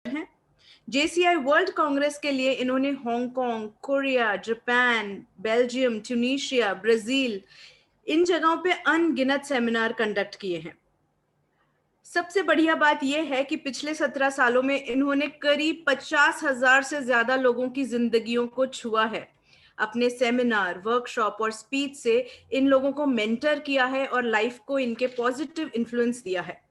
हैं। JCI world Congress के लिए इन्होंने Hong Kong, Korea, Japan, Belgium, Tunisia, Brazil, इन जगहों पे अनगिनत सेमिनार कंडक्ट किए हैं। सबसे बढ़िया बात यह है कि पिछले 17 सालों में इन्होंने करीब 50,000 से ज्यादा लोगों की जिंदगियों को छुआ है। अपने सेमिनार, वर्कशॉप और स्पीच से इन लोगों को मेंटर किया है और लाइफ को इनके पॉजिटिव इन्फ्लुएंस दिया है।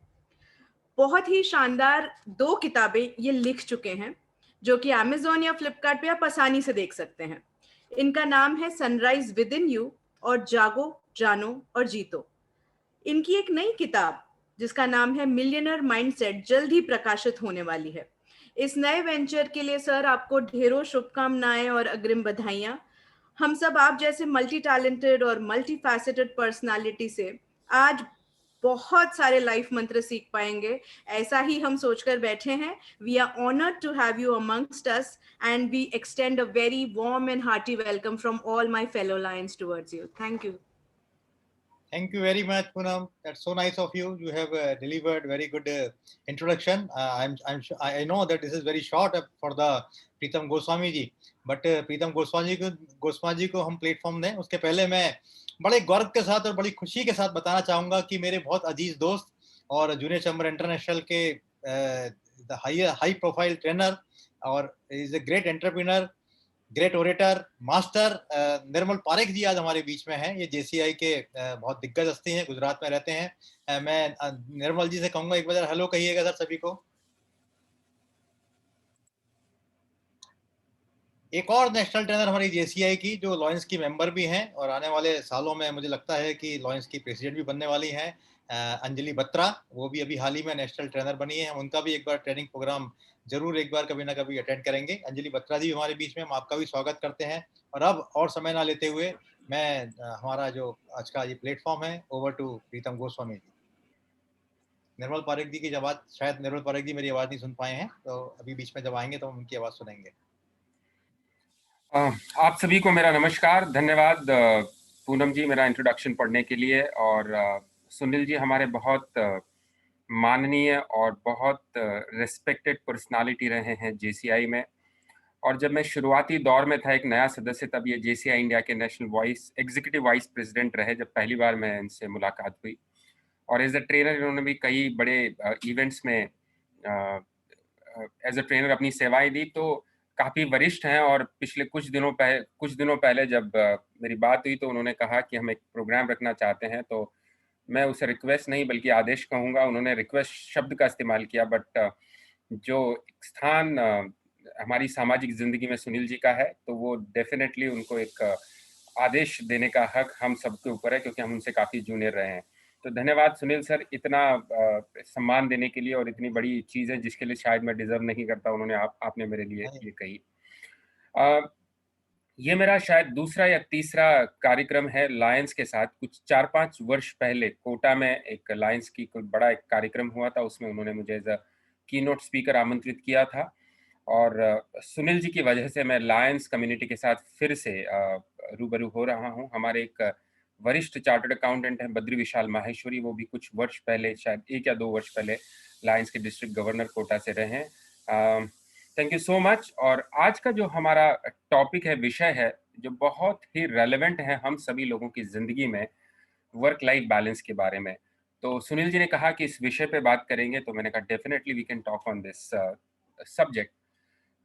बहुत ही शानदार 2 किताबें ये लिख चुके हैं, जो कि अमेजोन या फ्लिपकार्ट पे आप आसानी से देख सकते हैं। इनका नाम है सनराइज विद इन यू और जागो, जानो और जीतो। इनकी एक नई किताब जिसका नाम है मिलियनर माइंडसेट जल्द ही प्रकाशित होने वाली है। इस नए वेंचर के लिए सर आपको ढेरों शुभकामनाएं और अग्रिम बधाइयां। हम सब आप जैसे मल्टी टैलेंटेड और मल्टी फैसेटेड पर्सनालिटी से आज बहुत सारे लाइफ मंत्र सीख पाएंगे, ऐसा ही हम सोचकर बैठे हैं। We are honoured to have you amongst us and we extend a very warm and hearty welcome from all my fellow lions towards you. Thank you. Thank you very much, Poonam. That's so nice of you. You have delivered very good introduction. I know that this is very short for the Pritam Goswami ji, but Pritam Goswami ji को हम platform दें उसके पहले मैं बड़े गर्व के साथ और बड़ी खुशी के साथ बताना चाहूंगा कि मेरे बहुत अजीज दोस्त और जूनियर चैम्बर इंटरनेशनल के हाई प्रोफाइल ट्रेनर और is a great entrepreneur, great orator, master Nirmal Parekh ji आज हमारे बीच में हैं। ये जेसीआई के बहुत दिग्गज हस्ती हैं, गुजरात में रहते हैं। मैं निर्मल जी से कहूंगा एक बार हेलो कहिएगा सर सभी को। एक और नेशनल ट्रेनर हमारी जेसीआई की जो लॉयंस की मेंबर भी हैं और आने वाले सालों में मुझे लगता है कि लॉयंस की प्रेसिडेंट भी बनने वाली हैं, अंजलि बत्रा। वो भी अभी हाल ही में नेशनल ट्रेनर बनी है। हम उनका भी एक बार ट्रेनिंग प्रोग्राम जरूर एक बार कभी ना कभी अटेंड करेंगे। अंजलि बत्रा जी हमारे बीच में, हम आपका भी स्वागत करते हैं। और अब और समय ना लेते हुए मैं हमारा जो आज का ये प्लेटफॉर्म है, ओवर टू प्रीतम गोस्वामी जी। निर्मल पारेख जी की आवाज़, शायद निर्मल पारेख जी मेरी आवाज़ नहीं सुन पाए हैं, तो अभी बीच में जब आएंगे तो हम उनकी आवाज़ सुनेंगे। आप सभी को मेरा नमस्कार, धन्यवाद पूनम जी मेरा इंट्रोडक्शन पढ़ने के लिए। और सुनील जी हमारे बहुत माननीय और बहुत रिस्पेक्टेड पर्सनालिटी रहे हैं जेसीआई में। और जब मैं शुरुआती दौर में था एक नया सदस्य, तब ये जेसीआई इंडिया के national vice executive vice president रहे जब पहली बार मैं इनसे मुलाकात हुई। और एज अ ट्रेनर इन्होंने भी कई बड़े इवेंट्स में एज अ ट्रेनर अपनी सेवाएं दी। तो काफ़ी वरिष्ठ हैं। और पिछले कुछ दिनों पहले जब मेरी बात हुई तो उन्होंने कहा कि हम एक प्रोग्राम रखना चाहते हैं। तो मैं उसे रिक्वेस्ट नहीं बल्कि आदेश कहूँगा, उन्होंने रिक्वेस्ट शब्द का इस्तेमाल किया। बट जो स्थान हमारी सामाजिक ज़िंदगी में सुनील जी का है, तो वो डेफिनेटली उनको एक आदेश देने का हक हम सबके ऊपर है, क्योंकि हम उनसे काफ़ी जूनियर रहे हैं। तो धन्यवाद सुनील सर, इतना सम्मान देने के लिए। और इतनी बड़ी चीज़ है जिसके लिए शायद मैं डिजर्व नहीं करता, उन्होंने आपने मेरे लिए ये कही। ये मेरा शायद दूसरा या तीसरा कार्यक्रम है लायंस के साथ। कुछ 4-5 वर्ष पहले कोटा में एक लायंस की कोई बड़ा एक कार्यक्रम हुआ था, उसमें उन्होंने मुझे एज अ कीनोट स्पीकर आमंत्रित किया था। और सुनील जी की वजह से मैं लायंस कम्युनिटी के साथ फिर से रूबरू हो रहा हूँ। हमारे एक वरिष्ठ चार्टर्ड अकाउंटेंट हैं बद्री विशाल माहेश्वरी, वो भी कुछ वर्ष पहले, शायद 1 या 2 वर्ष पहले लायंस के डिस्ट्रिक्ट गवर्नर कोटा से रहे हैं। Thank you so much. और आज का जो हमारा टॉपिक है, विषय है, जो बहुत ही रेलेवेंट है हम सभी लोगों की ज़िंदगी में, वर्क लाइफ बैलेंस के बारे में। तो सुनील जी ने कहा कि इस विषय पे बात करेंगे, तो मैंने कहा definitely we can talk on this subject.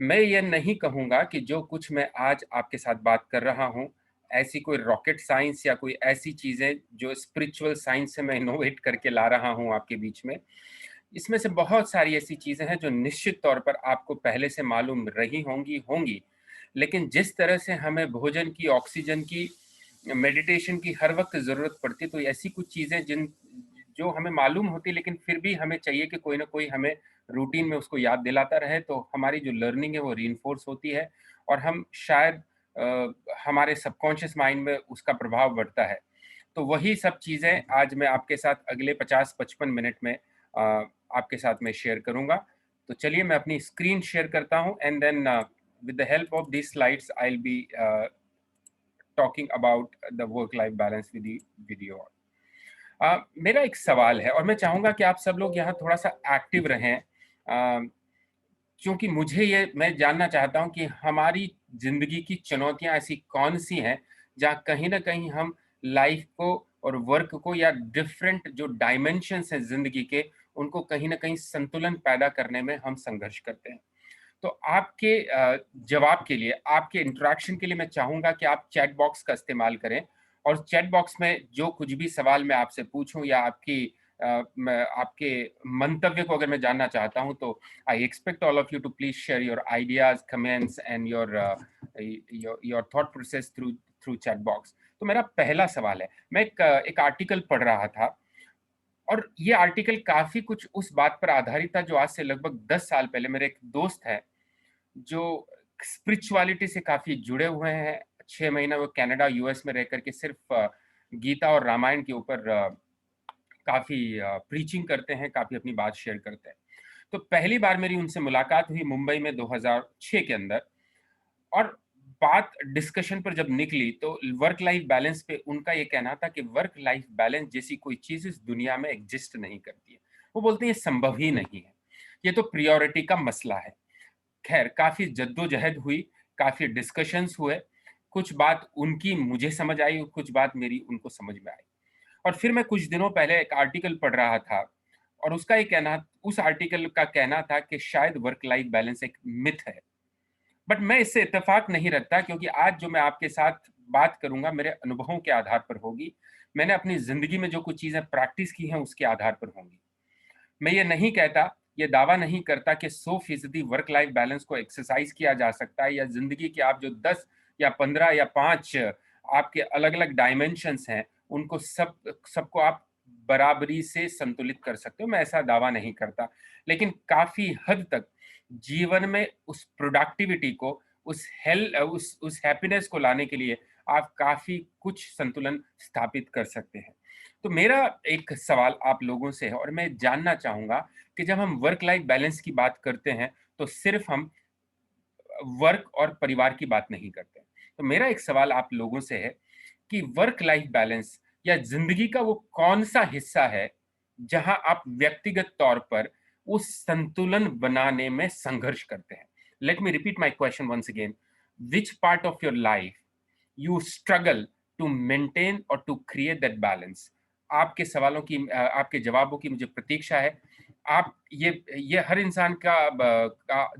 मैं ये नहीं कहूँगा कि जो कुछ मैं आज आपके साथ बात कर रहा हूँ, ऐसी कोई रॉकेट साइंस या कोई ऐसी चीज़ें जो स्पिरिचुअल साइंस से मैं इनोवेट करके ला रहा हूँ आपके बीच में। इसमें से बहुत सारी ऐसी चीज़ें हैं जो निश्चित तौर पर आपको पहले से मालूम रही होंगी। लेकिन जिस तरह से हमें भोजन की, ऑक्सीजन की, मेडिटेशन की हर वक्त ज़रूरत पड़ती, तो ऐसी कुछ चीज़ें जो हमें मालूम होती, लेकिन फिर भी हमें चाहिए कि कोई ना कोई हमें रूटीन में उसको याद दिलाता रहे, तो हमारी जो लर्निंग है वो रीइंफोर्स होती है। और हम शायद हमारे सबकॉन्शियस माइंड में उसका प्रभाव बढ़ता है। तो वही सब चीज़ें आज मैं आपके साथ अगले 50-55 मिनट में आपके साथ मैं शेयर करूँगा। तो चलिए मैं अपनी स्क्रीन शेयर करता हूँ, and then with the help of these slides I'll be talking about the work life balance with you all. मेरा एक सवाल है और मैं चाहूँगा कि आप सब लोग यहाँ थोड़ा सा एक्टिव रहें। क्योंकि मैं जानना चाहता हूं कि हमारी जिंदगी की चुनौतियां ऐसी कौन सी हैं जहां कहीं ना कहीं हम लाइफ को और वर्क को या डिफरेंट जो डायमेंशंस हैं जिंदगी के, उनको कहीं ना कहीं संतुलन पैदा करने में हम संघर्ष करते हैं। तो आपके जवाब के लिए, आपके इंटरेक्शन के लिए मैं चाहूंगा कि आप चैट बॉक्स का इस्तेमाल करें, और चैट बॉक्स में जो कुछ भी सवाल मैं आपसे पूछूं या आपके मंतव्य को अगर मैं जानना चाहता हूं, तो I expect all of you to please share your ideas, comments and your thought process through chat box. तो मेरा पहला सवाल है, मैं एक आर्टिकल पढ़ रहा था, और ये आर्टिकल काफी कुछ उस बात पर आधारित था जो आज से लगभग 10 साल पहले मेरे एक दोस्त है जो स्पिरिचुअलिटी से काफी जुड़े हुए हैं। 6 महीना वो कनाडा यूएस में रह करके सिर्फ गीता और रामायण के ऊपर काफी प्रीचिंग करते हैं, काफी अपनी बात शेयर करते हैं। तो पहली बार मेरी उनसे मुलाकात हुई मुंबई में 2006 के अंदर, और बात डिस्कशन पर जब निकली तो वर्क लाइफ बैलेंस पे उनका ये कहना था कि वर्क लाइफ बैलेंस जैसी कोई चीज इस दुनिया में एग्जिस्ट नहीं करती है। वो बोलते हैं ये संभव ही नहीं है, ये तो प्रायोरिटी का मसला है। खैर, काफी जद्दोजहद हुई, काफी डिस्कशंस हुए, कुछ बात उनकी मुझे समझ आई, कुछ बात मेरी उनको समझ में आई। और फिर मैं कुछ दिनों पहले एक आर्टिकल पढ़ रहा था, और उस आर्टिकल का कहना था कि शायद वर्क लाइफ बैलेंस एक मिथ है। बट मैं इससे इत्तेफाक नहीं रखता, क्योंकि आज जो मैं आपके साथ बात करूंगा मेरे अनुभवों के आधार पर होगी। मैंने अपनी जिंदगी में जो कुछ चीजें प्रैक्टिस की हैं उसके आधार पर होंगी। मैं ये नहीं कहता, ये दावा नहीं करता कि 100% वर्क लाइफ बैलेंस को एक्सरसाइज किया जा सकता है, या जिंदगी के आप जो 10 या 15 या 5 आपके अलग अलग डायमेंशंस हैं उनको सबको आप बराबरी से संतुलित कर सकते हो। मैं ऐसा दावा नहीं करता, लेकिन काफी हद तक जीवन में उस प्रोडक्टिविटी को, उस हैप्पीनेस को लाने के लिए आप काफी कुछ संतुलन स्थापित कर सकते हैं। तो मेरा एक सवाल आप लोगों से है, और मैं जानना चाहूंगा कि जब हम वर्क लाइफ बैलेंस की बात करते हैं तो सिर्फ हम वर्क और परिवार की बात नहीं करते। तो मेरा एक सवाल आप लोगों से है कि वर्क लाइफ बैलेंस या जिंदगी का वो कौन सा हिस्सा है जहां आप व्यक्तिगत तौर पर उस संतुलन बनाने में संघर्ष करते हैं। Let me repeat my question once again, which part of your life you struggle to maintain or to create that balance? आपके सवालों की, आपके जवाबों की मुझे प्रतीक्षा है। आप ये हर इंसान का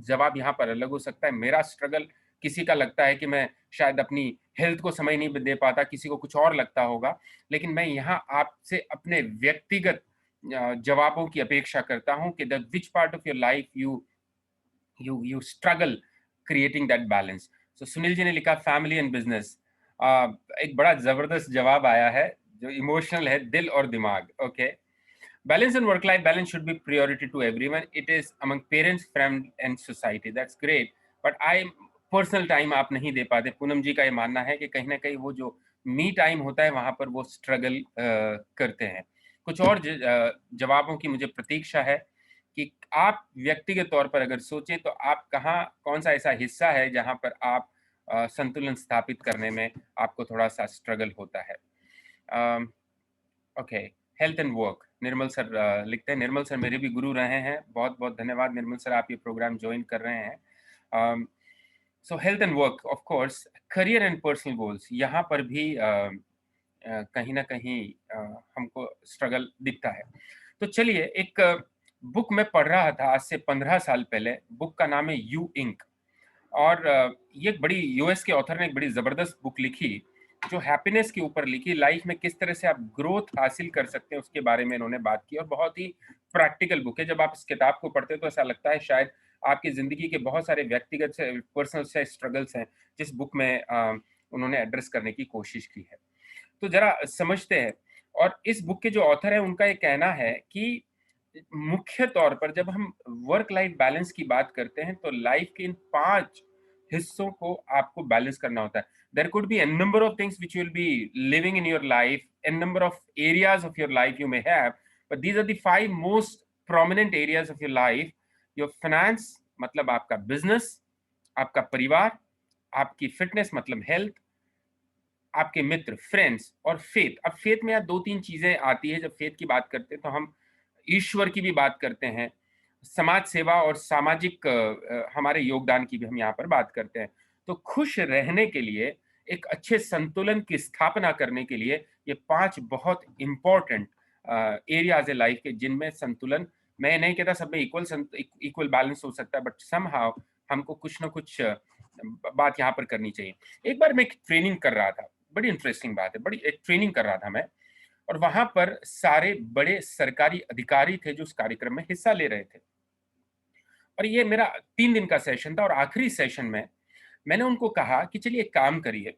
जवाब यहाँ पर अलग हो सकता है। मेरा स्ट्रगल, किसी का लगता है कि मैं शायद अपनी हेल्थ को समय नहीं दे पाता, किसी को कुछ और लगता होगा, लेकिन मैं यहाँ आपसे अपने व्यक्तिगत जवाबों की अपेक्षा करता हूँ कि the which part of your life you struggle creating that balance. So Sunil ji ने लिखा फैमिली एंड बिजनेस। एक बड़ा जबरदस्त जवाब आया है जो इमोशनल है, दिल और दिमाग। Okay, balance and work life balance should be priority to everyone, it is among parents, friend and society. That's great, but I personal time आप नहीं दे पाते। पूनम जी का ये मानना है कि कहीं ना कहीं वो जो मी टाइम होता है वहां पर वो स्ट्रगल करते हैं। कुछ और जवाबों की मुझे प्रतीक्षा है कि आप व्यक्तिगत तौर पर अगर सोचें तो आप कौन सा ऐसा हिस्सा है जहां पर आप संतुलन स्थापित करने में आपको थोड़ा सा स्ट्रगल होता है। Okay, health and work, Nirmal sir लिखते हैं। निर्मल सर मेरे भी गुरु रहे हैं, बहुत बहुत धन्यवाद निर्मल सर, आप ये प्रोग्राम ज्वाइन कर रहे हैं। सो health and work, of course career and personal goals, यहाँ पर भी कहीं ना कहीं हमको स्ट्रगल दिखता है। तो चलिए, एक बुक में पढ़ रहा था आज से 15 साल पहले, बुक का नाम है यू इंक, और ये एक बड़ी यूएस के ऑथर ने एक बड़ी जबरदस्त बुक लिखी जो हैप्पीनेस के ऊपर लिखी, लाइफ में किस तरह से आप ग्रोथ हासिल कर सकते हैं उसके बारे में इन्होंने बात की, और बहुत ही प्रैक्टिकल बुक है। जब आप इस किताब को पढ़ते हो तो ऐसा लगता है शायद आपकी जिंदगी के बहुत सारे व्यक्तिगत से पर्सनल से स्ट्रगल्स हैं जिस बुक में उन्होंने एड्रेस करने की कोशिश की है। तो जरा समझते हैं। और इस बुक के जो ऑथर है उनका ये कहना है कि मुख्य तौर पर जब हम वर्क लाइफ बैलेंस की बात करते हैं तो लाइफ के इन 5 हिस्सों को आपको बैलेंस करना होता है। There could be a number of things which you will be living in your life, a number of areas of your life you may have, but these are the 5 most prominent areas of your life. Your finance मतलब आपका business, आपका परिवार, आपकी fitness मतलब health, आपके मित्र friends, और faith. अब faith में यहाँ 2-3 चीजें आती है। जब फेथ की बात करते हैं तो हम ईश्वर की भी बात करते हैं, समाज सेवा और सामाजिक हमारे योगदान की भी हम यहाँ पर बात करते हैं। तो खुश रहने के लिए, एक अच्छे संतुलन की स्थापना करने के लिए ये 5 बहुत इम्पोर्टेंट एरियाज है लाइफ के, जिनमें संतुलन, मैं नहीं कहता सब में इक्वल बैलेंस हो सकता है, बट समहाउ हमको कुछ ना कुछ बात यहाँ पर करनी चाहिए। एक बार मैं एक ट्रेनिंग कर रहा था, बड़ी इंटरेस्टिंग बात है, बड़ी एक ट्रेनिंग कर रहा था मैं, और वहां पर सारे बड़े सरकारी अधिकारी थे जो उस कार्यक्रम में हिस्सा ले रहे थे। और ये मेरा 3 दिन का सेशन था, और आखिरी सेशन में मैंने उनको कहा कि चलिए एक काम करिए,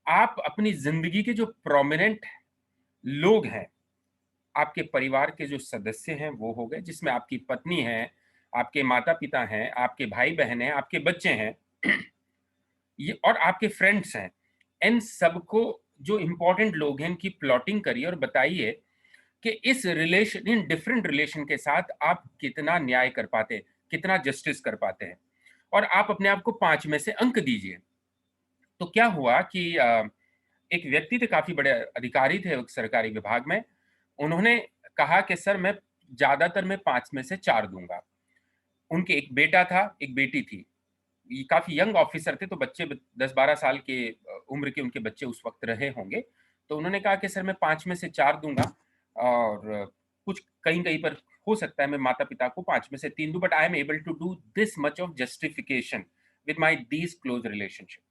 आप अपनी जिंदगी के जो प्रोमिनेंट लोग हैं, आपके परिवार के जो सदस्य हैं वो हो गए, जिसमें आपकी पत्नी है, आपके माता पिता हैं, आपके भाई बहन हैं, आपके बच्चे हैं, ये और आपके फ्रेंड्स हैं, इन सबको, जो इंपॉर्टेंट लोग हैं, इनकी प्लॉटिंग करिए और बताइए कि इस रिलेशन, इन डिफरेंट रिलेशन के साथ आप कितना न्याय कर पाते हैं, कितना जस्टिस कर पाते हैं, और आप अपने आप को 5 में से अंक दीजिए। तो क्या हुआ कि एक व्यक्ति थे, काफी बड़े अधिकारी थे एक सरकारी विभाग में, उन्होंने कहा कि सर मैं ज्यादातर मैं 5 में से 4 दूंगा। उनके एक बेटा था, एक बेटी थी, ये काफी यंग ऑफिसर थे, तो बच्चे 10-12 साल के उम्र के उनके बच्चे उस वक्त रहे होंगे। तो उन्होंने कहा कि सर मैं 5 में से 4 दूंगा, और कुछ कहीं कहीं पर हो सकता है मैं माता पिता को 5 में से 3 दूं, but I am able to do this much of justification with my these close relationship.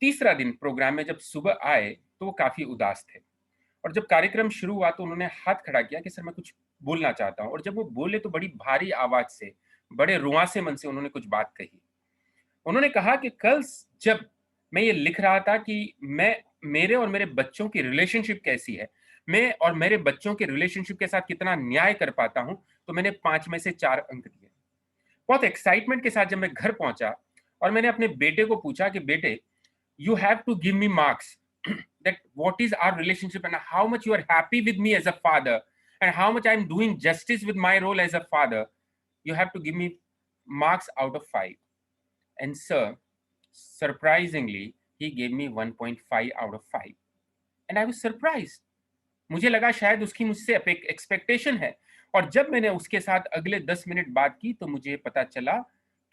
तीसरा दिन प्रोग्राम में जब सुबह आए तो वो काफी उदास थे, और जब कार्यक्रम शुरू हुआ तो उन्होंने हाथ खड़ा किया कि सर मैं कुछ बोलना चाहता हूँ, और जब वो बोले तो बड़ी भारी आवाज से, बड़े रुआंसे मन से उन्होंने कुछ बात कही। उन्होंने कहा कि कल जब मैं ये लिख रहा था कि मैं, मेरे और मेरे बच्चों की रिलेशनशिप कैसी है, मैं और मेरे बच्चों के रिलेशनशिप के साथ कितना न्याय कर पाता हूं, तो मैंने 5 में से 4 अंक दिए। बहुत एक्साइटमेंट के साथ जब मैं घर पहुंचा और मैंने अपने बेटे को पूछा कि बेटे, you have to give me marks that what is our relationship and how much you are happy with me as a father and how much I'm doing justice with my role as a father. You have to give me marks out of 5. And sir, surprisingly, he gave me 1.5 out of 5. And I was surprised. मुझे लगा शायद उसकी मुझसे expectation है, और जब मैंने उसके साथ अगले 10 मिनट बात की तो मुझे पता चला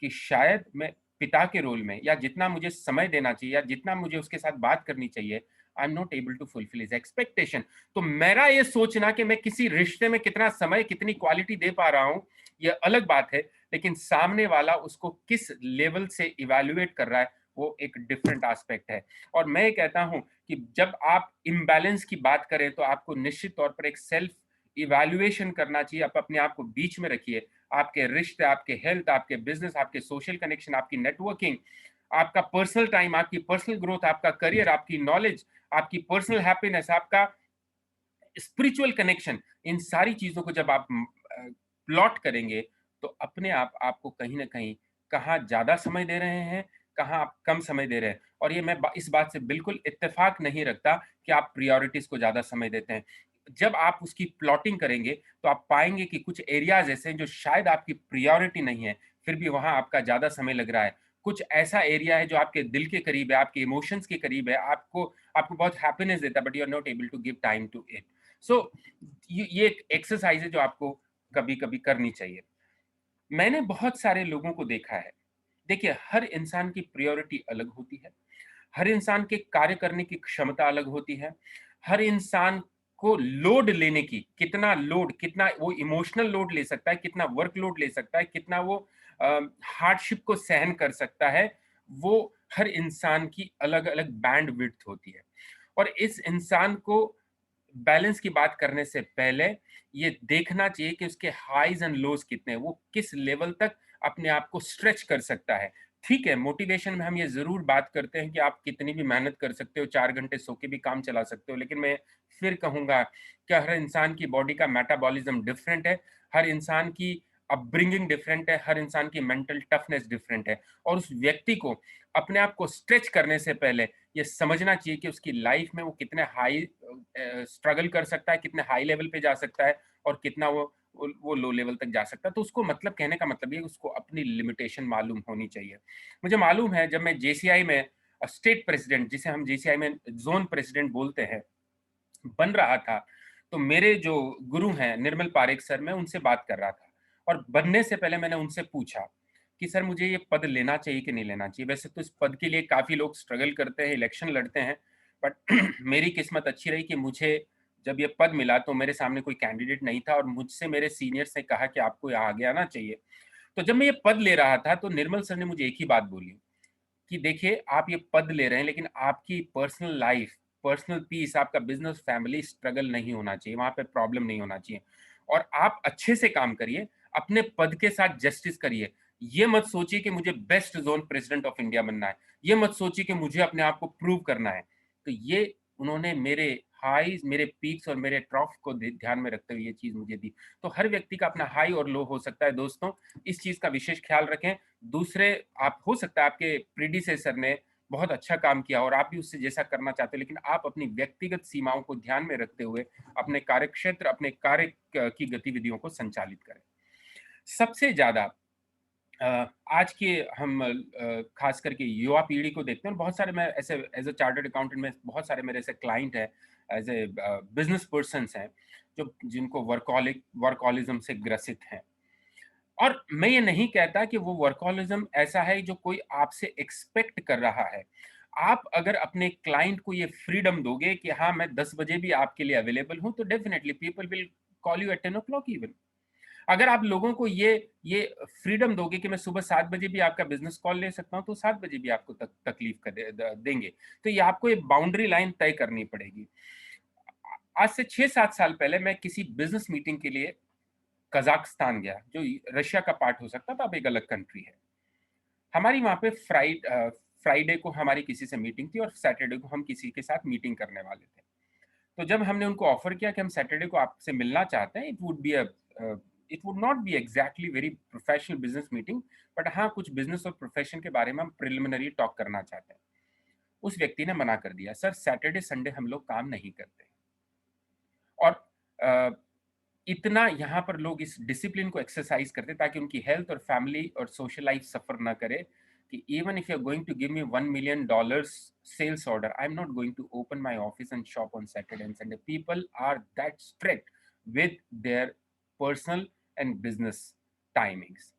कि शायद मैं पिता के रोल में, या जितना मुझे समय देना चाहिए, या जितना मुझे उसके साथ बात करनी चाहिए, I am not able to fulfil his expectation. तो मेरा ये सोचना कि मैं किसी रिश्ते में कितना समय, कितनी क्वालिटी दे पा रहा हूं, यह अलग बात है, लेकिन सामने वाला उसको किस लेवल से इवैल्यूएट कर रहा है, वो एक डिफरेंट एस्पेक्ट है। और मैं कहता हूं कि जब आप इम्बैलेंस की बात करें तो आपको निश्चित तौर पर एक सेल्फ इवैल्यूएशन करना चाहिए। आप अपने आप को बीच में रखिए, आपके रिश्ते, आपके हेल्थ, आपके बिजनेस, आपके सोशल कनेक्शन, आपकी नेटवर्किंग, आपका पर्सनल टाइम, आपकी पर्सनल ग्रोथ, आपका करियर, आपकी नॉलेज, आपकी पर्सनल हैप्पीनेस, आपका स्पिरिचुअल कनेक्शन, इन सारी चीजों को जब आप प्लॉट करेंगे तो अपने आप आपको कहीं ना कहीं कहाँ ज्यादा समय दे रहे हैं, कहाँ आप कम समय दे रहे हैं। और ये मैं इस बात से बिल्कुल इत्तेफाक नहीं रखता कि आप प्रायोरिटीज को ज्यादा समय देते हैं। जब आप उसकी प्लॉटिंग करेंगे तो आप पाएंगे कि कुछ एरियाज ऐसे हैं जो शायद आपकी प्रायोरिटी नहीं है, फिर भी वहां आपका ज्यादा समय लग रहा है। कुछ ऐसा एरिया है जो आपके दिल के करीब है, आपके इमोशंस के करीब है, आपको आपको बहुत हैप्पीनेस देता है, but you are not able to give time to it. So ये एक एक्सरसाइज है जो आपको कभी कभी करनी चाहिए। मैंने बहुत सारे लोगों को देखा है, देखिए हर इंसान की प्रायोरिटी अलग होती है, हर इंसान के कार्य करने की क्षमता अलग होती है, हर इंसान को लोड लेने की, कितना लोड, कितना वो इमोशनल लोड ले सकता है, कितना वर्क लोड ले सकता है, कितना वो हार्डशिप को सहन कर सकता है, वो हर इंसान की अलग अलग बैंड विड्थ होती है। और इस इंसान को बैलेंस की बात करने से पहले ये देखना चाहिए कि उसके हाईज एंड लोज कितने हैं, वो किस लेवल तक अपने आप को स्ट्रेच कर सकता है। ठीक है, मोटिवेशन में हम ये जरूर बात करते हैं कि आप कितनी भी मेहनत कर सकते हो, 4 घंटे सो के भी काम चला सकते हो, लेकिन मैं फिर कहूंगा कि हर इंसान की बॉडी का मेटाबॉलिज्म डिफरेंट है, हर इंसान की अपब्रिंगिंग डिफरेंट है, हर इंसान की मेंटल टफनेस डिफरेंट है, और उस व्यक्ति को अपने आप को स्ट्रेच करने से पहले ये समझना चाहिए कि उसकी लाइफ में वो कितने हाई स्ट्रगल कर सकता है, कितने हाई लेवल पे जा सकता है, और कितना वो लो लेवल तक जा सकता है। तो उसको मतलब, कहने का मतलब ये, उसको अपनी लिमिटेशन मालूम होनी चाहिए। मुझे मालूम है जब मैं जेसीआई में स्टेट प्रेसिडेंट, जिसे हम जेसीआई में जोन प्रेसिडेंट बोलते हैं, बन रहा था, तो मेरे जो गुरु हैं निर्मल पारेख सर, मैं उनसे बात कर रहा था, और बनने से पहले मैंने उनसे पूछा कि सर मुझे ये पद लेना चाहिए कि नहीं लेना चाहिए। वैसे तो इस पद के लिए काफ़ी लोग स्ट्रगल करते हैं, इलेक्शन लड़ते हैं, बट मेरी किस्मत अच्छी रही कि मुझे जब ये पद मिला तो मेरे सामने कोई कैंडिडेट नहीं था और मुझसे मेरे सीनियर्स ने कहा कि आपको यहाँ आगे आना चाहिए। तो जब मैं ये पद ले रहा था तो निर्मल सर ने मुझे एक ही बात बोली कि देखिए आप ये पद ले रहे हैं लेकिन आपकी पर्सनल लाइफ, पर्सनल पीस, आपका बिजनेस, फैमिली स्ट्रगल नहीं होना चाहिए, वहां पे प्रॉब्लम नहीं होना चाहिए और आप अच्छे से काम करिए, अपने पद के साथ जस्टिस करिए। ये मत सोचिए कि मुझे west zone president of India बनना है, ये मत सोचिए कि मुझे अपने आप को प्रूव करना है। तो ये उन्होंने मेरे हाईज, मेरे पीक्स और मेरे ट्रॉफ को ध्यान में रखते हुए ये चीज मुझे दी। तो हर व्यक्ति का अपना हाई और लो हो सकता है दोस्तों, इस चीज का विशेष ख्याल रखें। दूसरे, आप हो सकता है आपके प्रीडिसेसर ने बहुत अच्छा काम किया और आप भी उससे जैसा करना चाहते हो, लेकिन आप अपनी व्यक्तिगत सीमाओं को ध्यान में रखते हुए अपने कार्यक्षेत्र, अपने कार्य की गतिविधियों को संचालित करें। सबसे ज्यादा आज के हम खास करके युवा पीढ़ी को देखते हैं, बहुत सारे, मैं ऐसे एज अ चार्टर्ड अकाउंटेंट में बहुत सारे मेरे ऐसे क्लाइंट हैं, एज ए बिजनेस पर्सन्स हैं जो जिनको वर्कॉलिज्म से ग्रसित हैं। और मैं ये नहीं कहता कि वो वर्कहोलिज्म ऐसा है जो कोई आपसे एक्सपेक्ट कर रहा है। आप अगर अपने क्लाइंट को ये फ्रीडम दोगे कि हाँ मैं 10 बजे भी आपके लिए अवेलेबल हूं, तो definitely people will call you at 10 o'clock even. अगर आप लोगों को ये फ्रीडम दोगे कि मैं सुबह 7 बजे भी आपका बिजनेस कॉल ले सकता हूं, तो 7 बजे भी आपको तकलीफ देंगे। तो ये आपको एक बाउंड्री लाइन तय करनी पड़ेगी। आज से 6-7 साल पहले मैं किसी बिजनेस मीटिंग के लिए कजाकिस्तान गया, जो रशिया का पार्ट हो सकता था, अब एक अलग कंट्री है। हमारी वहां पे फ्राइडे को हमारी किसी से मीटिंग थी और सैटरडे को हम किसी के साथ मीटिंग करने वाले थे। तो जब हमने उनको ऑफर किया कि हम सैटरडे को आपसे मिलना चाहते हैं, it would not be exactly very professional business meeting, but हाँ कुछ बिजनेस और प्रोफेशन के बारे में हम प्रिलिमिनरी टॉक करना चाहते हैं। उस व्यक्ति ने मना कर दिया, सर सैटरडे संडे हम लोग काम नहीं करते। और इतना यहाँ पर लोग इस डिसिप्लिन को एक्सरसाइज करते ताकि उनकी हेल्थ और फैमिली और सोशल लाइफ सफर ना करे, कि even if you are going to give me $1 million sales order, I am not going to open my office and shop on Saturday and Sunday. People are that strict with their personal and business timings.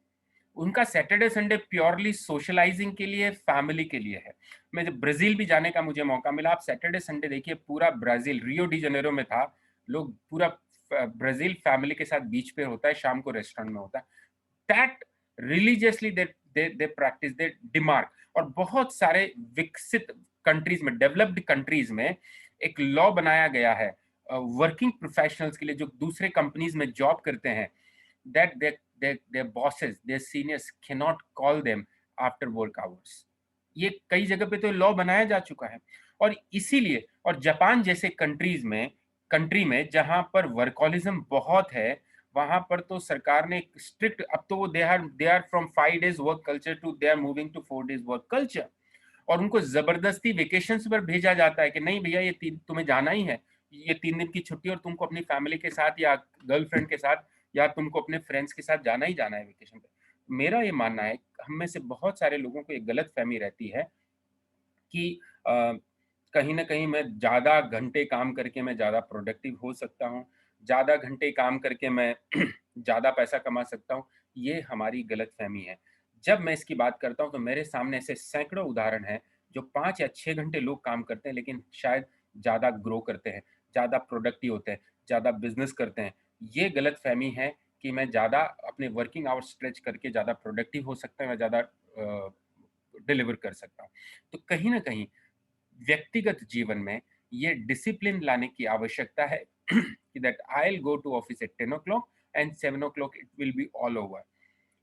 उनका Saturday Sunday purely socializing के लिए, family के लिए है। मैं जब Brazil भी जाने का मुझे मौका मिला, आप सैटरडे संडे देखिए, पूरा ब्राजील, रियो डी जेनेरो में था, लोग पूरा ब्राजील फैमिली के साथ बीच पे होता है, शाम को रेस्टोरेंट में होता है। दैट रिलीजियसली दे प्रैक्टिस, दे डिमार्क। और बहुत सारे विकसित कंट्रीज में, डेवलप्ड कंट्रीज में एक लॉ बनाया गया है वर्किंग प्रोफेशनल्स के लिए जो दूसरे कंपनीज में जॉब करते हैं, that their bosses, their seniors cannot call them after work hours। ये कई जगह पे तो लॉ बनाया जा चुका है। और इसीलिए, और जापान जैसे कंट्री में जहां पर वर्कॉलिज्म बहुत है, वहां पर तो सरकार ने स्ट्रिक्ट, अब तो वो they are from 5 days work culture to they are moving to 4 days work culture. और उनको जबरदस्ती वेकेशन पर भेजा जाता है कि नहीं भैया ये तुम्हें जाना ही है, ये 3 दिन की छुट्टी, और तुमको अपनी फैमिली के साथ या गर्लफ्रेंड के साथ या तुमको अपने फ्रेंड्स के साथ जाना ही जाना है वेकेशन पे। मेरा ये मानना है, हम में से बहुत सारे लोगों को एक गलत फहमी रहती है कि कहीं ना कहीं मैं ज्यादा घंटे काम करके मैं ज्यादा प्रोडक्टिव हो सकता हूँ, ज्यादा घंटे काम करके मैं ज्यादा पैसा कमा सकता हूँ। ये हमारी गलत फहमी है। जब मैं इसकी बात करता हूँ तो मेरे सामने ऐसे सैकड़ों उदाहरण हैं जो 5 या 6 घंटे लोग काम करते हैं लेकिन शायद ज्यादा ग्रो करते हैं, ज्यादा प्रोडक्टिव होते हैं, ज्यादा बिजनेस करते हैं। ये गलत फहमी है कि मैं ज्यादा अपने वर्किंग आवर्स स्ट्रेच करके ज्यादा प्रोडक्टिव हो सकता हूँ, मैं ज्यादा डिलीवर कर सकता हूँ। तो कहीं ना कहीं व्यक्तिगत जीवन में ये डिसिप्लिन लाने की आवश्यकता है कि that I will go to office at 10 o'clock and 7 o'clock it will be all over.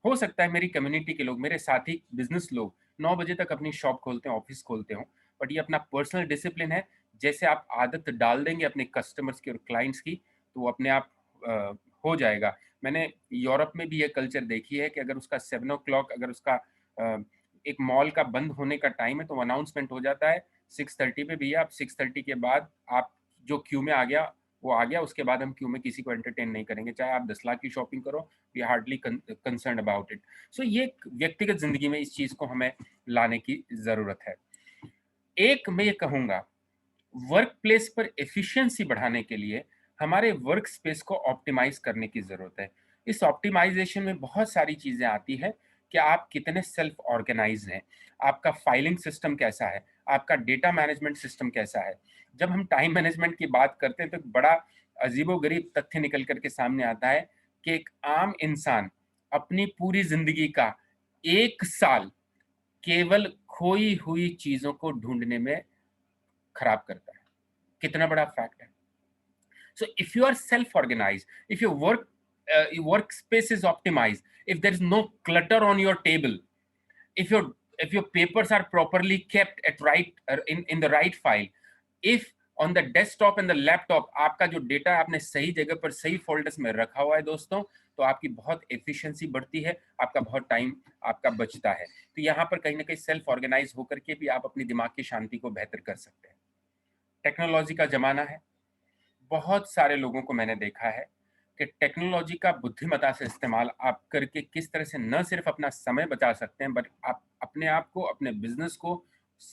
हो सकता है मेरी कम्युनिटी के लोग, मेरे साथी बिजनेस लोग 9 बजे तक अपनी शॉप खोलते हैं, ऑफिस खोलते हो, बट ये अपना पर्सनल डिसिप्लिन है। जैसे आप आदत डाल देंगे अपने कस्टमर्स की और क्लाइंट्स की, तो वो अपने आप हो जाएगा। मैंने यूरोप में भी ये कल्चर देखी है कि अगर उसका 7 o'clock, अगर उसका एक मॉल का बंद होने का टाइम है तो अनाउंसमेंट हो जाता है 6:30 पे, भैया आप 6:30 के बाद आप जो क्यू में आ गया वो आ गया, उसके बाद हम क्यू में किसी को एंटरटेन नहीं करेंगे, चाहे आप 10 लाख की शॉपिंग करो, we are hardly concern about it. So ये व्यक्तिगत जिंदगी में इस चीज को हमें लाने की जरूरत है। एक मैं ये कहूंगा, वर्क प्लेस पर एफिशिएंसी बढ़ाने के लिए हमारे वर्क स्पेस को ऑप्टिमाइज करने की जरूरत है। इस ऑप्टिमाइजेशन में बहुत सारी चीजें आती है कि आप कितने सेल्फ ऑर्गेनाइज हैं, आपका फाइलिंग सिस्टम कैसा है, आपका डेटा मैनेजमेंट सिस्टम कैसा है। जब हम टाइम मैनेजमेंट की बात करते हैं तो एक बड़ा अजीबोगरीब तथ्य निकल करके सामने आता है कि एक आम इंसान अपनी पूरी जिंदगी का 1 साल केवल खोई हुई चीजों को ढूंढने में खराब करता है। कितना बड़ा फैक्ट है। So if you are self-organized, if your workspace is optimized, if there is no clutter on your table, if your papers are properly kept at right in the right file, if on the desktop and the laptop आपका जो data आपने सही जगह पर सही folders में रखा हुआ है दोस्तों, तो आपकी बहुत एफिशिएंसी बढ़ती है, आपका बहुत टाइम आपका बचता है। तो यहाँ पर कहीं ना कहीं सेल्फ ऑर्गेनाइज होकर के भी आप अपनी दिमाग की शांति को बेहतर कर सकते हैं। टेक्नोलॉजी का जमाना है। बहुत सारे लोगों को मैंने देखा है कि टेक्नोलॉजी का बुद्धिमत्ता से इस्तेमाल आप करके किस तरह से न सिर्फ अपना समय बचा सकते हैं, बट आप अपने आप को, अपने बिजनेस को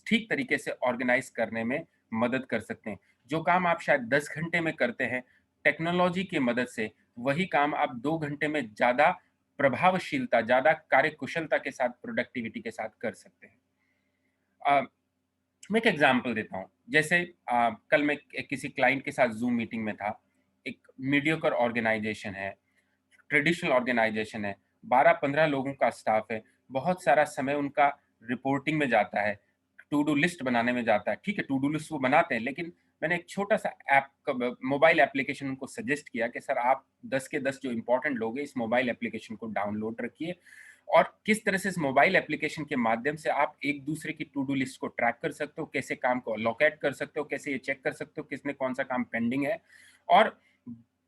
ठीक तरीके से ऑर्गेनाइज करने में मदद कर सकते हैं। जो काम आप शायद 10 घंटे में करते हैं, टेक्नोलॉजी की मदद से वही काम आप 2 घंटे में ज्यादा प्रभावशीलता, ज्यादा कार्यकुशलता के साथ, प्रोडक्टिविटी के साथ कर सकते हैं। मैं एक एग्जांपल देता हूँ। जैसे कल मैं किसी क्लाइंट के साथ जूम मीटिंग में था। एक मीडियोकर ऑर्गेनाइजेशन है, ट्रेडिशनल ऑर्गेनाइजेशन है, 12-15 लोगों का स्टाफ है। बहुत सारा समय उनका रिपोर्टिंग में जाता है, टू डू लिस्ट बनाने में जाता है। ठीक है, टू डू लिस्ट वो बनाते हैं, लेकिन मैंने एक छोटा सा ऐप, मोबाइल एप्लीकेशन उनको सजेस्ट किया कि सर आप 10 के 10 जो इंपॉर्टेंट लोग हैं, इस मोबाइल एप्लीकेशन को डाउनलोड रखिए और किस तरह से इस मोबाइल एप्लीकेशन के माध्यम से आप एक दूसरे की टू डू लिस्ट को ट्रैक कर सकते हो, कैसे काम को लोकेट कर सकते हो, कैसे ये चेक कर सकते हो किसने कौन सा काम पेंडिंग है, और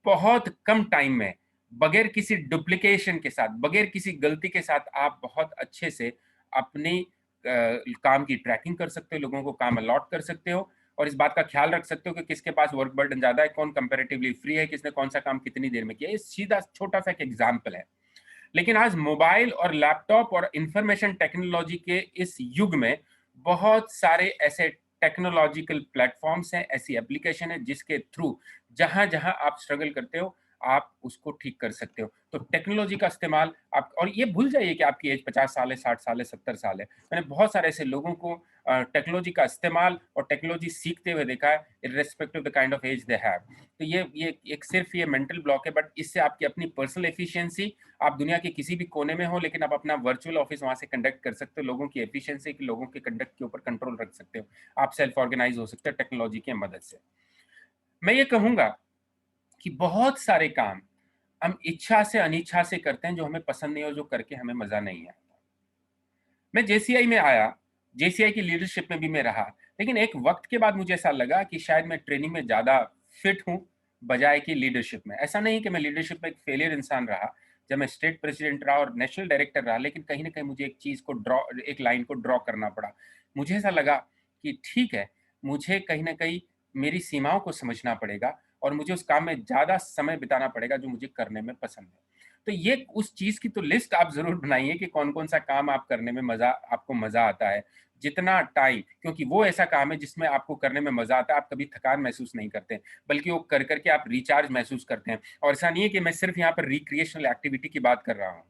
बहुत कम टाइम में बगैर किसी डुप्लीकेशन के साथ, बगैर किसी गलती के साथ आप बहुत अच्छे से अपनी काम की ट्रैकिंग कर सकते हो, लोगों को काम अलॉट कर सकते हो और इस बात का ख्याल रख सकते हो कि किसके पास वर्क बर्डन ज्यादा है, कौन कंपैरेटिवली फ्री है, किसने कौन सा काम कितनी देर में किया। ये सीधा छोटा सा एक एग्जाम्पल है। लेकिन आज मोबाइल और लैपटॉप और इंफॉर्मेशन टेक्नोलॉजी के इस युग में बहुत सारे ऐसे टेक्नोलॉजिकल प्लेटफॉर्म्स हैं, ऐसी एप्लीकेशन है जिसके थ्रू जहां जहां आप स्ट्रगल करते हो आप उसको ठीक कर सकते हो। तो टेक्नोलॉजी का इस्तेमाल आप, और ये भूल जाइए कि आपकी एज 50 साल है, 60 साल है, 70 साल है। मैंने बहुत सारे ऐसे लोगों को टेक्नोलॉजी का इस्तेमाल और टेक्नोलॉजी सीखते हुए देखा है, irrespective the kind of age they have. तो ये एक सिर्फ ये मेंटल ब्लॉक है, बट इससे आपकी अपनी पर्सनल एफिशिएंसी, आप दुनिया के किसी भी कोने में हो लेकिन आप अपना वर्चुअल ऑफिस वहां से कंडक्ट कर सकते हो, लोगों की एफिशिएंसी की, लोगों के कंडक्ट के ऊपर कंट्रोल रख सकते हो, आप सेल्फ ऑर्गेनाइज हो सकते हो टेक्नोलॉजी की मदद से। मैं ये कहूंगा कि बहुत सारे काम हम इच्छा से अनिच्छा से करते हैं जो हमें पसंद नहीं और जो करके हमें मजा नहीं आता। मैं जेसीआई में आया, जेसीआई की लीडरशिप में भी मैं रहा, लेकिन एक वक्त के बाद मुझे ऐसा लगा कि शायद मैं ट्रेनिंग में ज्यादा फिट हूं बजाय कि लीडरशिप में। ऐसा नहीं कि मैं लीडरशिप में एक फेलियर इंसान रहा जब मैं स्टेट प्रेसिडेंट रहा और नेशनल डायरेक्टर रहा, लेकिन कहीं ना कहीं मुझे एक चीज को एक लाइन को ड्रॉ करना पड़ा। मुझे ऐसा लगा कि ठीक है, मुझे कहीं ना कहीं मेरी सीमाओं को समझना पड़ेगा और मुझे उस काम में ज्यादा समय बिताना पड़ेगा जो मुझे करने में पसंद है। तो ये उस चीज की तो लिस्ट आप जरूर बनाइए कि कौन कौन सा काम आप करने में आपको मजा आता है। जितना टाइम, क्योंकि वो ऐसा काम है जिसमें आपको करने में मजा आता है, आप कभी थकान महसूस नहीं करते, बल्कि वो कर करके आप रिचार्ज महसूस करते हैं। और ऐसा नहीं है कि मैं सिर्फ यहाँ पर रिक्रिएशनल एक्टिविटी की बात कर रहा हूँ,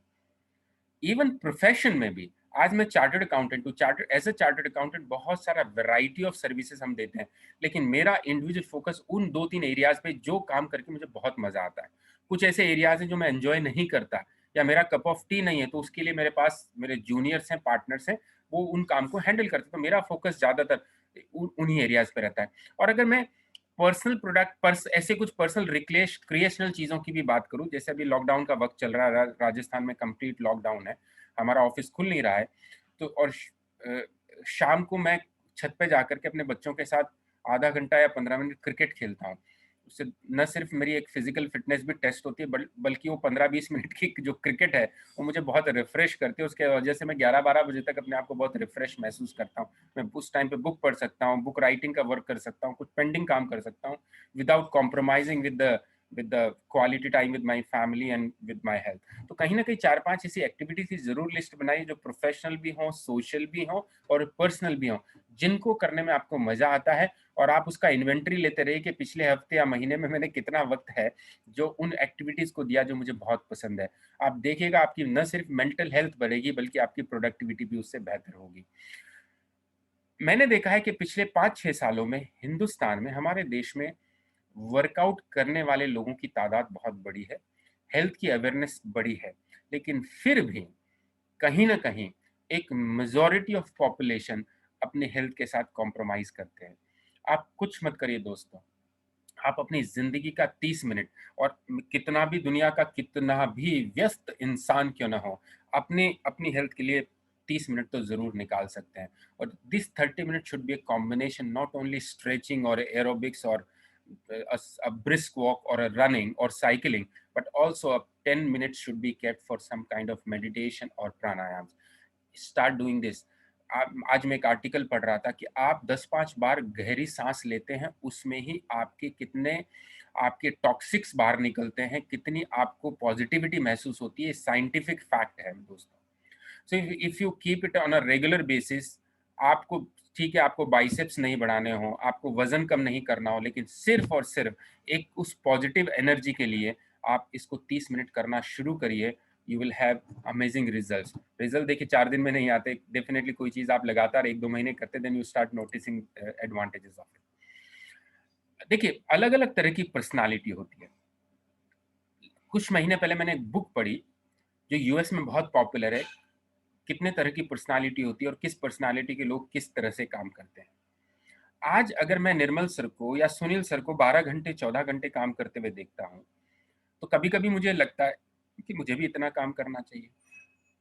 इवन प्रोफेशन में भी। आज मैं चार्टर्ड अकाउंटेंट हूँ, एज ए चार्टर्ड अकाउंटेंट बहुत सारा वैरायटी ऑफ सर्विसेज हम देते हैं, लेकिन मेरा इंडिविजुअल फोकस उन 2-3 एरियाज पे जो काम करके मुझे बहुत मजा आता है। कुछ ऐसे एरियाज हैं जो मैं एंजॉय नहीं करता या मेरा कप ऑफ टी नहीं है, तो उसके लिए मेरे पास मेरे जूनियर्स हैं, पार्टनर्स हैं, वो उन काम को हैंडल करते हैं। तो मेरा फोकस ज्यादातर उन्हीं एरियाज पे रहता है। और अगर मैं पर्सनल प्रोडक्ट ऐसे कुछ पर्सनल क्रिएशनल चीजों की भी बात करूं, जैसे अभी लॉकडाउन का वक्त चल रहा है, राजस्थान में कंप्लीट लॉकडाउन है, हमारा ऑफिस खुल नहीं रहा है, तो और शाम को मैं छत पे जाकर के अपने बच्चों के साथ आधा घंटा या 15 मिनट क्रिकेट खेलता हूँ। उससे न सिर्फ मेरी एक फिजिकल फिटनेस भी टेस्ट होती है, बल्कि वो 15-20 मिनट की जो क्रिकेट है वो मुझे बहुत रिफ्रेश करती है। उसके वजह से मैं 11-12 बजे तक अपने आप को बहुत रिफ्रेश महसूस करता हूँ। मैं उस टाइम पे बुक पढ़ सकता हूँ, बुक राइटिंग का वर्क कर सकता हूँ, कुछ पेंडिंग काम कर सकता हूँ without compromising with with the quality time with my family and with my health. तो कहीं ना कहीं 4-5 ऐसी एक्टिविटीज की जरूर लिस्ट बनाइए जो प्रोफेशनल भी हो, सोशल भी हो और पर्सनल भी हो, जिनको करने में आपको मजा आता है, और आप उसका इन्वेंटरी लेते रहिए कि पिछले हफ्ते या महीने में मैंने कितना वक्त है जो उन एक्टिविटीज को दिया जो मुझे बहुत पसंद है। आप देखिएगा आपकी न सिर्फ मेंटल हेल्थ बढ़ेगी बल्कि आपकी प्रोडक्टिविटी भी उससे बेहतर होगी। मैंने देखा है कि पिछले 5-6 सालों में हिंदुस्तान में, हमारे देश में वर्कआउट करने वाले लोगों की तादाद बहुत बड़ी है, हेल्थ की अवेयरनेस बड़ी है, लेकिन फिर भी कहीं ना कहीं एक मेजॉरिटी ऑफ पॉपुलेशन अपने हेल्थ के साथ कॉम्प्रोमाइज करते हैं। आप कुछ मत करिए दोस्तों, आप अपनी जिंदगी का 30 मिनट, और कितना भी दुनिया का कितना भी व्यस्त इंसान क्यों ना हो, अपने अपनी हेल्थ के लिए 30 मिनट तो जरूर निकाल सकते हैं। और this 30 minute should be a combination, not only stretching और एरोबिक्स और a brisk walk or a running or cycling, but also a 10 minutes should be kept for some kind of meditation or pranayams. Start doing this. आज मैं एक article पढ़ रहा था कि आप 10-5 बार गहरी सांस लेते हैं, उसमें ही आपके कितने आपके टॉक्सिक्स बाहर निकलते हैं, कितनी आपको पॉजिटिविटी महसूस होती है। साइंटिफिक फैक्ट है दोस्तों। So if you keep it on a regular basis, आपको ठीक है, आपको बाइसेप्स नहीं बढ़ाने हो, आपको वजन कम नहीं करना हो, लेकिन सिर्फ और सिर्फ एक उस पॉजिटिव एनर्जी के लिए आप इसको 30 मिनट करना शुरू करिए। You will have amazing results. Result देखिए 4 दिन में नहीं आते, डेफिनेटली कोई चीज आप लगातार 1-2 महीने करते, then you start noticing advantages of it. देखिए अलग अलग तरह की पर्सनालिटी होती है। कुछ महीने पहले मैंने एक बुक पढ़ी जो यूएस में बहुत पॉपुलर है, कितने तरह की पर्सनालिटी होती है और किस पर्सनालिटी के लोग किस तरह से काम करते हैं। आज अगर मैं निर्मल सर को या सुनील सर को 12 घंटे 14 घंटे काम करते हुए देखता हूं, तो कभी कभी मुझे लगता है कि मुझे भी इतना काम करना चाहिए।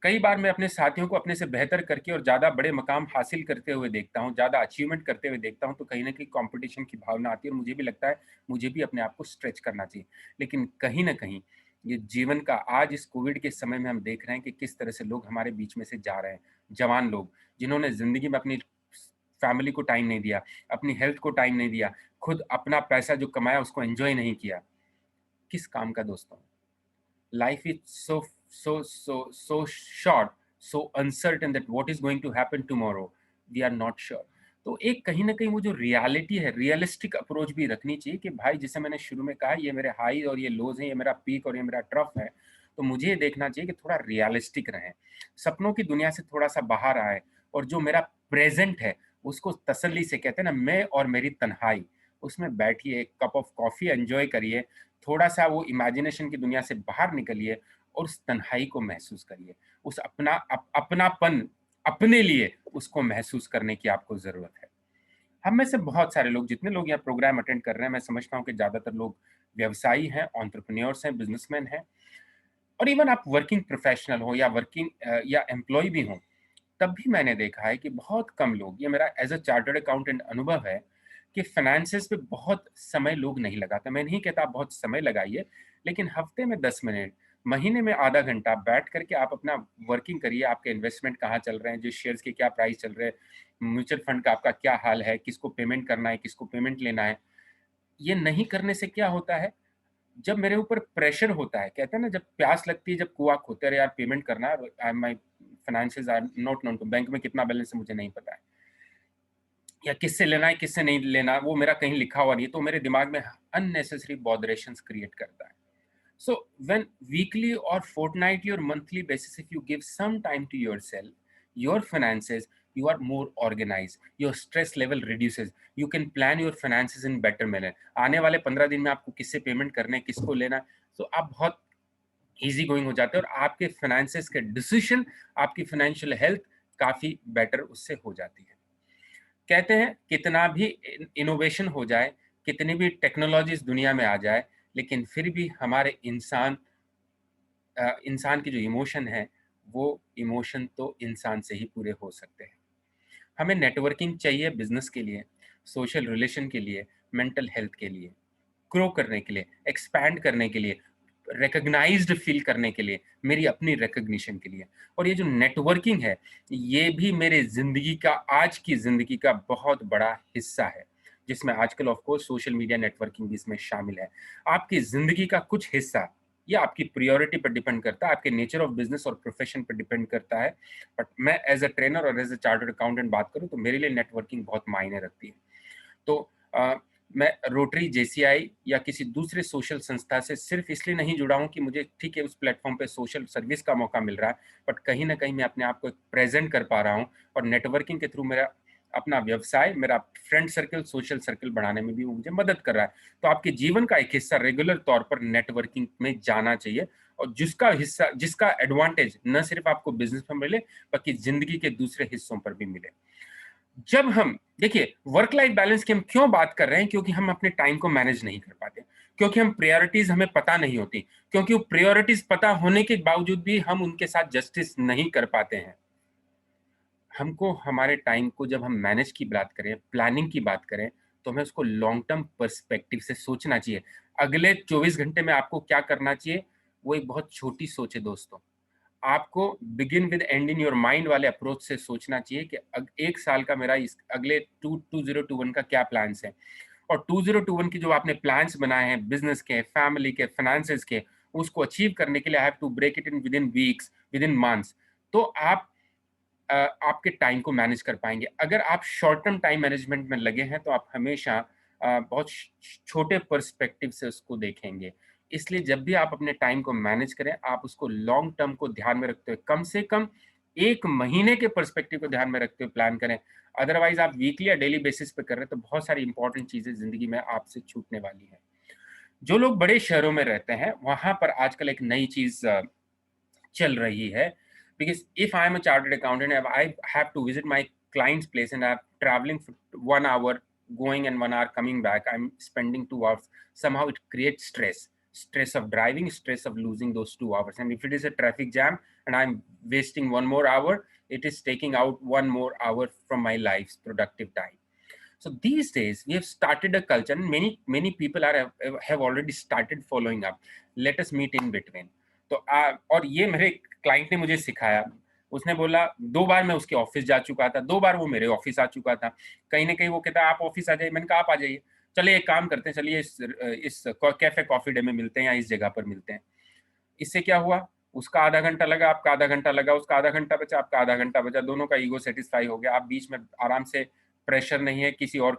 कई बार मैं अपने साथियों को अपने से बेहतर करके और ज्यादा बड़े मकाम हासिल करते हुए देखता हूं, ज्यादा अचीवमेंट करते हुए देखता हूं, तो कहीं ना कहीं कंपटीशन की भावना आती है और मुझे भी लगता है मुझे भी अपने आप को स्ट्रेच करना चाहिए। लेकिन कहीं ना कहीं ये जीवन का, आज इस कोविड के समय में हम देख रहे हैं कि किस तरह से लोग हमारे बीच में से जा रहे हैं। जवान लोग जिन्होंने जिंदगी में अपनी फैमिली को टाइम नहीं दिया, अपनी हेल्थ को टाइम नहीं दिया, खुद अपना पैसा जो कमाया उसको एंजॉय नहीं किया, किस काम का दोस्तों? Life is so short, so uncertain that what is going to happen tomorrow, we are not sure. तो एक कहीं ना कहीं वो जो रियलिटी है, रियलिस्टिक अप्रोच भी रखनी चाहिए कि भाई जैसे मैंने शुरू में कहा, ये मेरे हाई और ये लोज हैं, ये मेरा पीक और ये मेरा ट्रफ है, तो मुझे ये देखना चाहिए कि थोड़ा रियलिस्टिक रहें, सपनों की दुनिया से थोड़ा सा बाहर आए, और जो मेरा प्रेजेंट है उसको तसल्ली से, कहते हैं ना, मैं और मेरी तन्हाई, उसमें बैठिए, एक कप ऑफ कॉफी एंजॉय करिए, थोड़ा सा वो इमेजिनेशन की दुनिया से बाहर निकलिए और उस तन्हाई को महसूस करिए, उस अपनापन अपने लिए उसको महसूस करने की आपको जरूरत है। हम में से बहुत सारे लोग, जितने लोग यहाँ प्रोग्राम अटेंड कर रहे हैं, मैं समझता हूँ कि ज्यादातर लोग व्यवसायी हैं, एंटरप्रेन्योर्स हैं, बिजनेसमैन हैं, और इवन आप वर्किंग प्रोफेशनल हो या वर्किंग या एम्प्लॉय भी हो, तब भी मैंने देखा है कि बहुत कम लोग, ये मेरा एज अ चार्टर्ड अकाउंटेंट अनुभव है, कि फाइनेंसेस पे बहुत समय लोग नहीं लगाते। मैं नहीं कहता आप बहुत समय लगाइए, लेकिन हफ्ते में 10 मिनट, महीने में आधा घंटा बैठ करके आप अपना वर्किंग करिए। आपके इन्वेस्टमेंट कहाँ चल रहे हैं, जो शेयर्स के क्या प्राइस चल रहे हैं, म्यूचुअल फंड का आपका क्या हाल है, किसको पेमेंट करना है, किसको पेमेंट लेना है। ये नहीं करने से क्या होता है, जब मेरे ऊपर प्रेशर होता है, कहते हैं ना, जब प्यास लगती है, जब कुआं खोते हैं, यार पेमेंट करना है, my financials are not known to, bank में कितना बैलेंस है मुझे नहीं पता है, या किससे लेना है किससे नहीं लेना वो मेरा कहीं लिखा हुआ नहीं, तो मेरे दिमाग में अननेसेसरी बॉदरेशंस क्रिएट करता है। So when weekly or fortnightly or monthly basis, if you give some time to yourself, your finances, you are more organized, your stress level reduces, you can plan your finances in better manner. आने वाले 15 दिन में आपको किससे payment करना है, किसको लेना है, तो आप बहुत इजी गोइंग हो जाते हैं, और आपके फाइनेंसेस के डिसीजन, आपकी फाइनेंशियल हेल्थ काफी बेटर उससे हो जाती है। कहते हैं कितना भी इनोवेशन हो जाए, कितनी भी टेक्नोलॉजीज दुनिया में आ जाए, लेकिन फिर भी हमारे इंसान की जो इमोशन है, वो इमोशन तो इंसान से ही पूरे हो सकते हैं। हमें नेटवर्किंग चाहिए बिजनेस के लिए, सोशल रिलेशन के लिए, मेंटल हेल्थ के लिए, ग्रो करने के लिए, एक्सपैंड करने के लिए, रिकग्नाइज्ड फील करने के लिए, मेरी अपनी रिकग्निशन के लिए। और ये जो नेटवर्किंग है, ये भी मेरे जिंदगी का, आज की जिंदगी का बहुत बड़ा हिस्सा है। जिसमें आजकल of course social media networking भी इसमें शामिल है। आपकी जिंदगी का कुछ हिस्सा, ये आपकी प्रायोरिटी पर डिपेंड करता है, आपके नेचर ऑफ बिजनेस और प्रोफेशन पर डिपेंड करता है। बट मैं एज अ ट्रेनर और एज अ चार्टर्ड अकाउंटेंट बात करूं तो मेरे लिए नेटवर्किंग बहुत मायने रखती है। तो मैं रोटरी, जेसीआई या किसी दूसरे सोशल संस्था से सिर्फ इसलिए नहीं जुड़ा हूं कि मुझे ठीक है उस प्लेटफॉर्म पे सोशल सर्विस का मौका मिल रहा है, बट कहीं ना कहीं मैं अपने आप को प्रेजेंट कर पा रहा हूं और नेटवर्किंग के थ्रू मेरा अपना व्यवसाय, मेरा फ्रेंड सर्कल, सोशल सर्कल बढ़ाने में भी मुझे मदद कर रहा है। तो आपके जीवन का एक हिस्सा रेगुलर तौर पर नेटवर्किंग में जाना चाहिए, और जिसका एडवांटेज न सिर्फ आपको बिजनेस में मिले बल्कि जिंदगी के दूसरे हिस्सों पर भी मिले। जब हम देखिए वर्क लाइफ बैलेंस की हम क्यों बात कर रहे हैं, क्योंकि हम अपने टाइम को मैनेज नहीं कर पाते, क्योंकि हम प्रायोरिटीज हमें पता नहीं होती, क्योंकि वो प्रायोरिटीज पता होने के बावजूद भी हम उनके साथ जस्टिस नहीं कर पाते हैं। हमको हमारे टाइम को जब हम मैनेज की बात करें, प्लानिंग की बात करें, तो हमें उसको लॉन्ग टर्म पर्सपेक्टिव से सोचना चाहिए। अगले 24 घंटे में आपको क्या करना चाहिए, वो एक बहुत छोटी सोच है दोस्तों। आपको begin with and in your mind वाले अप्रोच से सोचना चाहिए कि एक साल का मेरा इस अगले 2021 का क्या प्लान्स है, और 2021 की जो आपने प्लान्स बनाए हैं बिजनेस के, फैमिली के, फाइनेंसेस के, उसको अचीव करने के लिए I have to break it in within weeks, within months. तो आप आपके टाइम को मैनेज कर पाएंगे। अगर आप शॉर्ट टर्म टाइम मैनेजमेंट में लगे हैं तो आप हमेशा बहुत छोटे पर्सपेक्टिव से उसको देखेंगे। इसलिए जब भी आप अपने टाइम को मैनेज करें, आप उसको लॉन्ग टर्म को ध्यान में रखते हुए, कम से कम 1 महीने के पर्सपेक्टिव को ध्यान में रखते हुए प्लान करें। अदरवाइज आप वीकली या डेली बेसिस पे कर रहे हैं तो बहुत सारी इंपॉर्टेंट चीजें जिंदगी में आपसे छूटने वाली है। जो लोग बड़े शहरों में रहते हैं वहां पर आजकल एक नई चीज चल रही है, because if I am a chartered accountant, I have to visit my client's place and I'm traveling for 1 hour going and 1 hour coming back, I'm spending 2 hours. Somehow it creates stress of driving, stress of losing those 2 hours. And if it is a traffic jam and I'm wasting 1 more hour, it is taking out 1 more hour from my life's productive time. So these days we have started a culture, and many people have already started following up. Let us meet in between. तो और ये मेरे client ने मुझे सिखाया। उसने बोला 2 बार मैं उसके ऑफिस जा चुका था, 2 बार वो मेरे ऑफिस आ चुका था। कहीं ना कहीं वो कहता आप ऑफिस आ जाइए, मैंने कहा आप आ जाइए, चलिए एक काम करते हैं, चलिए इस कैफे कॉफी डे में मिलते हैं या इस जगह पर मिलते हैं। इससे क्या हुआ, उसका आधा घंटा लगा, आपका आधा घंटा लगा, उसका आधा घंटा बचा, आपका आधा घंटा बचा, दोनों का ईगो सेटिस्फाई हो गया। आप बीच में आराम से, प्रेशर नहीं है किसी और,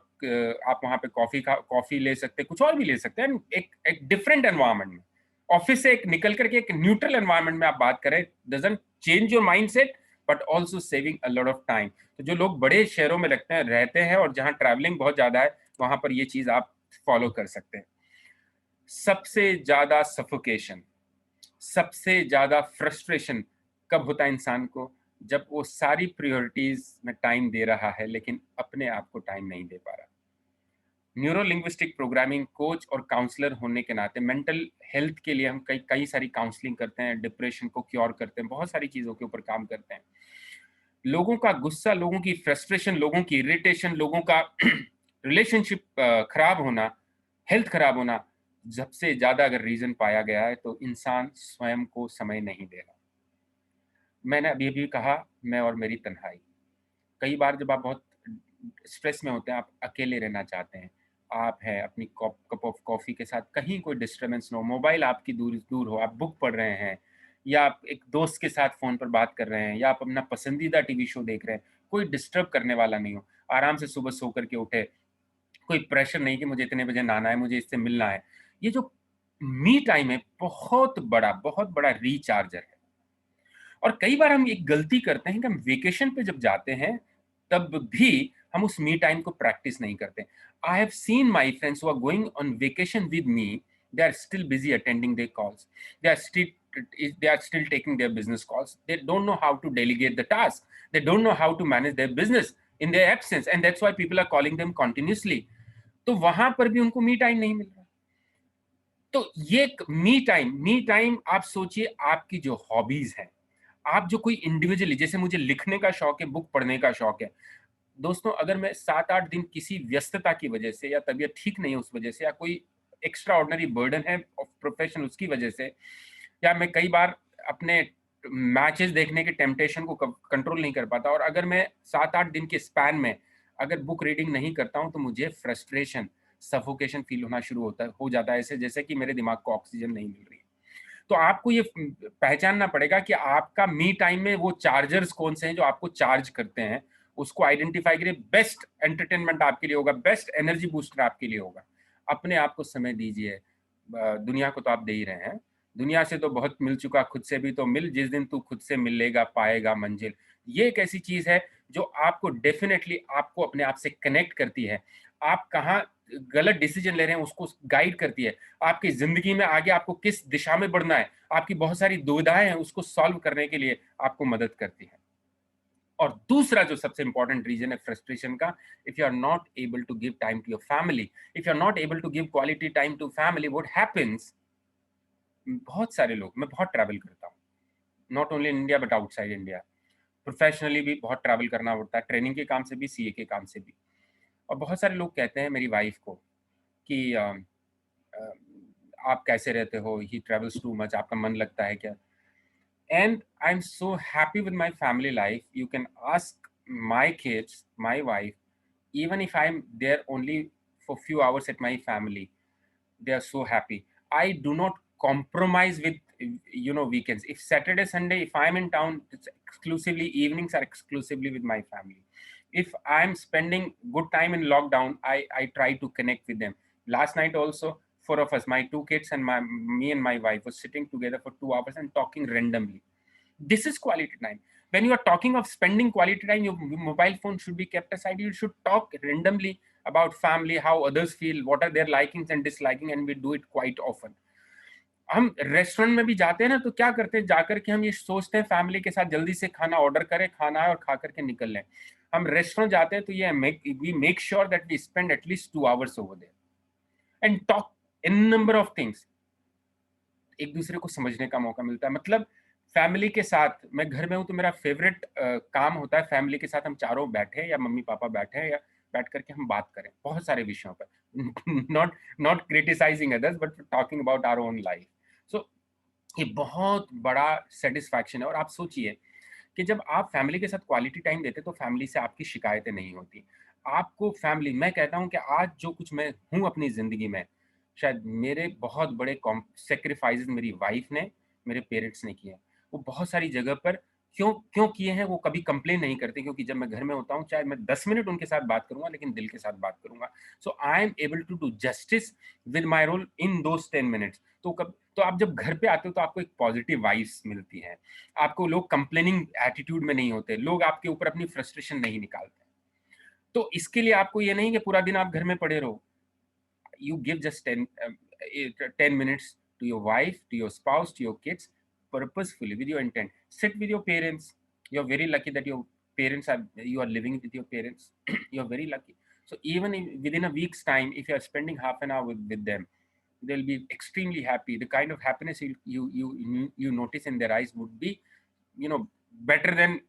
आप वहां पे कॉफी ले सकते, कुछ और भी ले सकते हैं, एक डिफरेंट एनवायरनमेंट में, ऑफिस से एक निकल करके एक न्यूट्रल एनवायरनमेंट में आप बात करें। Doesn't change your mindset but also saving a lot of time. तो जो लोग बड़े शहरों में रहते हैं और जहां ट्रैवलिंग बहुत ज्यादा है, वहां पर ये चीज आप फॉलो कर सकते हैं। सबसे ज्यादा सफोकेशन, सबसे ज्यादा फ्रस्ट्रेशन कब होता है इंसान को, जब वो सारी प्रायोरिटीज में टाइम दे रहा है लेकिन अपने आप को टाइम नहीं दे पा रहा। न्यूरो लिंग्विस्टिक प्रोग्रामिंग कोच और काउंसलर होने के नाते मेंटल हेल्थ के लिए हम कई सारी काउंसलिंग करते हैं, डिप्रेशन को क्योर करते हैं, बहुत सारी चीजों के ऊपर काम करते हैं। लोगों का गुस्सा, लोगों की फ्रस्ट्रेशन, लोगों की इरिटेशन, लोगों का रिलेशनशिप खराब होना, हेल्थ खराब होना, सबसे ज्यादा अगर रीजन पाया गया है तो इंसान स्वयं को समय नहीं दे रहा। मैंने अभी भी कहा, मैं और मेरी तन्हाई। कई बार जब आप बहुत स्ट्रेस में होते हैं, आप अकेले रहना चाहते हैं, आप हैं अपनी कप ऑफ कॉफी के साथ, कहीं कोई डिस्टर्बेंस ना हो, मोबाइल आपकी दूर हो, आप बुक पढ़ रहे हैं या आप एक दोस्त के साथ फोन पर बात कर रहे हैं या आप अपना पसंदीदा टीवी शो देख रहे हैं, कोई डिस्टर्ब करने वाला नहीं हो, आराम से सुबह सो करके उठे, कोई प्रेशर नहीं कि मुझे इतने बजे नहाना है, मुझे इससे मिलना है। ये जो मी टाइम है बहुत बड़ा रिचार्जर है। और कई बार हम एक गलती करते हैं कि हम वेकेशन पे जब जाते हैं तब भी हम उस मी टाइम को प्रैक्टिस नहीं करते। I have seen my friends who are going on vacation with me, they are still busy attending their calls, they are still taking their business calls. They don't know how to delegate the task, they don't know how to manage their business in their absence, and that's why people are calling them continuously. तो वहां पर भी उनको me time नहीं मिल रहा। तो ये me time आप सोचिए, आपकी जो हॉबीज हैं, आप जो कोई इंडिविजुअली, जैसे मुझे लिखने का शौक है, बुक पढ़ने का शौक है, दोस्तों अगर मैं 7-8 दिन किसी व्यस्तता की वजह से या तबीयत ठीक नहीं है उस वजह से या कोई एक्स्ट्रा ऑर्डिनरी बर्डन है ऑफ प्रोफेशन उसकी वजह से, या मैं कई बार अपने मैचेस देखने के टेम्पटेशन को कंट्रोल नहीं कर पाता, और अगर मैं 7-8 दिन के स्पैन में अगर बुक रीडिंग नहीं करता हूँ तो मुझे फ्रस्ट्रेशन, सफोकेशन फील होना शुरू हो जाता है, ऐसे जैसे कि मेरे दिमाग को ऑक्सीजन नहीं मिल रही है। तो आपको ये पहचानना पड़ेगा कि आपका मी टाइम में वो चार्जर्स कौन से हैं जो आपको चार्ज करते हैं, उसको आइडेंटिफाई करिए। बेस्ट एंटरटेनमेंट आपके लिए होगा, बेस्ट एनर्जी बूस्टर आपके लिए होगा। अपने आप को समय दीजिए। दुनिया को तो आप दे ही रहे हैं, दुनिया से तो बहुत मिल चुका, खुद से भी तो मिल, जिस दिन तू खुद से मिलेगा पाएगा मंजिल। ये एक ऐसी चीज है जो आपको डेफिनेटली आपको अपने आप से कनेक्ट करती है। आप कहाँ गलत डिसीजन ले रहे हैं उसको गाइड करती है। आपकी जिंदगी में आगे आपको किस दिशा में बढ़ना है, आपकी बहुत सारी दुविधाएं हैं, उसको सॉल्व करने के लिए आपको मदद करती है। और दूसरा जो सबसे इंपॉर्टेंट रीजन है फ्रस्ट्रेशन का, if you are not able to give time to your family, if you are not able to give quality time to family, what happens, बहुत सारे लोग, मैं बहुत ट्रैवल करता हूँ, not only in India but outside India, professionally भी बहुत travel करना पड़ता है, ट्रेनिंग के काम से भी, सीए के काम से भी। और बहुत सारे लोग कहते हैं मेरी वाइफ को कि आप कैसे रहते हो, ही ट्रेवल्स टू मच, आपका मन लगता है क्या? And I'm so happy with my family life. You can ask my kids, my wife, even if I'm there only for few hours at my family, they are so happy. I do not compromise with weekends. If Saturday, Sunday, if I'm in town, it's exclusively evenings are exclusively with my family. If I'm spending good time in lockdown, I try to connect with them. Last night also, four of us, my two kids and me and my wife was sitting together for 2 hours and talking randomly. This is quality time. When you are talking of spending quality time, your mobile phone should be kept aside. You should talk randomly about family, how others feel, what are their likings and disliking, and we do it quite often. हम restaurant में भी जाते हैं ना, तो क्या करते हैं, जाकर के हम ये सोचते हैं फैमिली के साथ जल्दी से खाना ऑर्डर करें, खाना है और खा करके निकल लें। हम रेस्टोरेंट जाते हैं तो ये we make sure that we spend at least 2 hours over there and talk in number of things. एक दूसरे को समझने का मौका मिलता है। मतलब फैमिली के साथ, मैं घर में हूँ तो मेरा फेवरेट काम होता है फैमिली के साथ हम चारों बैठे या मम्मी पापा बैठे या बैठ करके हम बात करें बहुत सारे विषयों पर, not criticising others but talking about our own life. So ये बहुत बड़ा सेटिस्फैक्शन है। और आप सोचिए कि जब आप फैमिली के साथ क्वालिटी टाइम देते तो फैमिली से आपकी शिकायतें नहीं होती। आपको फैमिली, मैं कहता हूँ कि आज जो कुछ मैं हूँ अपनी जिंदगी में, शायद मेरे बहुत बड़े सेक्रीफाइसेस मेरी वाइफ ने, मेरे पेरेंट्स ने किए। वो बहुत सारी जगह पर क्यों क्यों किए हैं वो कभी कंप्लेन नहीं करते, क्योंकि जब मैं घर में होता हूँ चाहे मैं 10 मिनट उनके साथ बात करूंगा लेकिन दिल के साथ बात करूंगा। So I am able to do justice with my role in those 10 minutes. तो आप जब घर पे आते हो तो आपको एक पॉजिटिव वाइब्स मिलती है, आपको लोग कंप्लेनिंग एटीट्यूड में नहीं होते, लोग आपके ऊपर अपनी फ्रस्ट्रेशन नहीं निकालते। तो इसके लिए आपको ये नहीं कि पूरा दिन आप घर में पड़े रहो। You give just 10 minutes to your wife, to your spouse, to your kids, purposefully with your intent. Sit with your parents. You're very lucky that you are living with your parents. You're very lucky. So even within a week's time, if you are spending half an hour with them, they'll be extremely happy. The kind of happiness you notice in their eyes would be, better than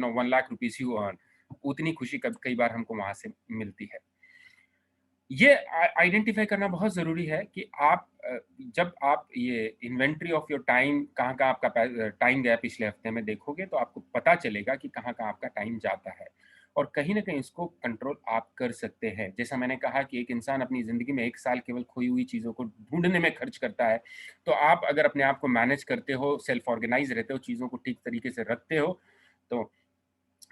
1 lakh rupees you earn. उतनी खुशी कई बार हमको वहां से मिलती है। ये identify करना बहुत ज़रूरी है कि आप जब आप ये इन्वेंट्री ऑफ योर टाइम, कहाँ आपका टाइम गया पिछले हफ्ते में देखोगे तो आपको पता चलेगा कि कहाँ आपका टाइम जाता है, और कहीं ना कहीं इसको कंट्रोल आप कर सकते हैं। जैसा मैंने कहा कि एक इंसान अपनी ज़िंदगी में 1 साल केवल खोई हुई चीज़ों को ढूंढने में खर्च करता है, तो आप अगर अपने आप को मैनेज करते हो, सेल्फ ऑर्गेनाइज रहते हो, चीज़ों को ठीक तरीके से रखते हो, तो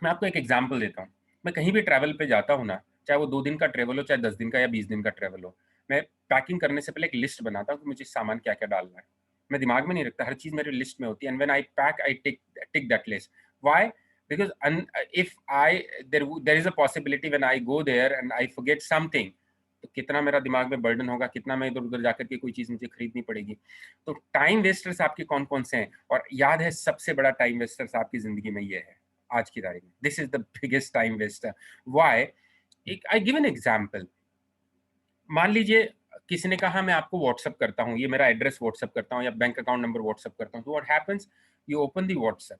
मैं आपको एक एग्जाम्पल देता हूँ। मैं कहीं भी ट्रैवल पे जाता हूँ ना, चाहे वो 2 दिन का ट्रैवल हो, चाहे 10 दिन का या 20 दिन का ट्रैवल हो, मैं पैकिंग करने से पहले एक लिस्ट बनाता हूँ कि मुझे सामान क्या क्या डालना है। मैं दिमाग में नहीं रखता, हर चीज़ मेरे लिस्ट में होती है। And when I pack I tick that list. Why? Because if there is a possibility when I go there and I forget something, तो कितना मेरा दिमाग में बर्डन होगा, कितना मैं इधर उधर जाकर के कोई चीज़ मुझे खरीदनी पड़ेगी। तो टाइम वेस्टर्स आपके कौन कौन से हैं? और याद है, सबसे बड़ा टाइम वेस्टर्स आपकी ज़िंदगी में ये है आज की तारीख में। This is the biggest time Wester. Why? I give an example. मान लीजिए किसी ने कहा मैं आपको व्हाट्सअप करता हूँ, ये मेरा एड्रेस व्हाट्सअप करता हूँ या बैंक अकाउंट नंबर व्हाट्सअप करता हूँ। तो what happens, you open the WhatsApp,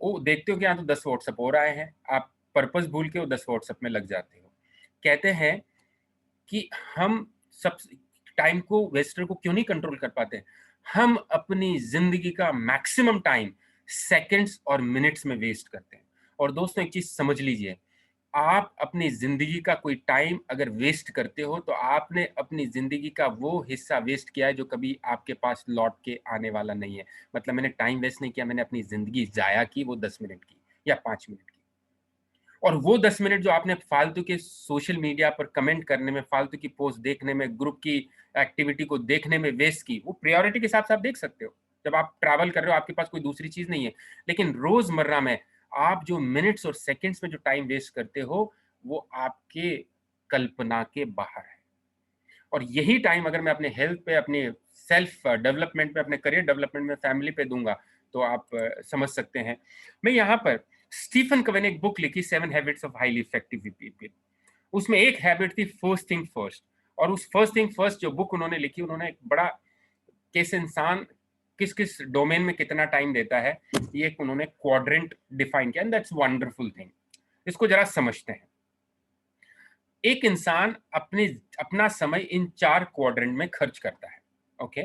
वो देखते हो कि यहाँ तो 10 व्हाट्सअप हो रहे हैं, आप पर्पस भूल के वो 10 व्हाट्सअप में लग जाते हो। कहते हैं कि हम सब टाइम को, वेस्टर को क्यों नहीं कंट्रोल कर पाते? हम अपनी जिंदगी का मैक्सिमम टाइम सेकंड्स और मिनट्स में वेस्ट करते हैं। और दोस्तों एक चीज समझ लीजिए आप अपनी जिंदगी का कोई टाइम अगर वेस्ट करते हो तो आपने अपनी जिंदगी का वो हिस्सा वेस्ट किया है जो कभी आपके पास लौट के आने वाला नहीं है। मतलब मैंने टाइम वेस्ट नहीं किया, मैंने अपनी जिंदगी जाया की, वो 10 मिनट की या 5 मिनट की। और वो 10 मिनट जो आपने फालतू के सोशल मीडिया पर कमेंट करने में, फालतू की पोस्ट देखने में, ग्रुप की एक्टिविटी को देखने में वेस्ट की, वो प्रायोरिटी के हिसाब से आप देख सकते हो। जब आप ट्रैवल कर रहे हो, आपके पास कोई दूसरी चीज नहीं है। लेकिन रोजमर्रा में आप जो मिनट्स और सेकंड्स में जो टाइम वेस्ट करते हो, वो आपके कल्पना के बाहर है। और यही टाइम अगर मैं अपने हेल्थ पे, अपने सेल्फ डेवलपमेंट पे, अपने करियर डेवलपमेंट में, फैमिली पे दूंगा, तो आप समझ सकते हैं। मैं यहाँ पर स्टीफन कवे ने एक बुक लिखी, 7 habits of highly effective people. उसमें एक हैबिट थी फर्स्ट थिंग फर्स्ट। और उस फर्स्ट थिंग फर्स्ट जो बुक उन्होंने लिखी, उन्होंने एक बड़ा किस इंसान किस किस डोमेन में कितना टाइम देता है, ये एक उन्होंने क्वाड्रेंट डिफाइन किया, एंड दैट्स वंडरफुल थिंग। इसको जरा समझते हैं। एक इंसान अपना समय इन 4 क्वाड्रेंट में खर्च करता है। ओके,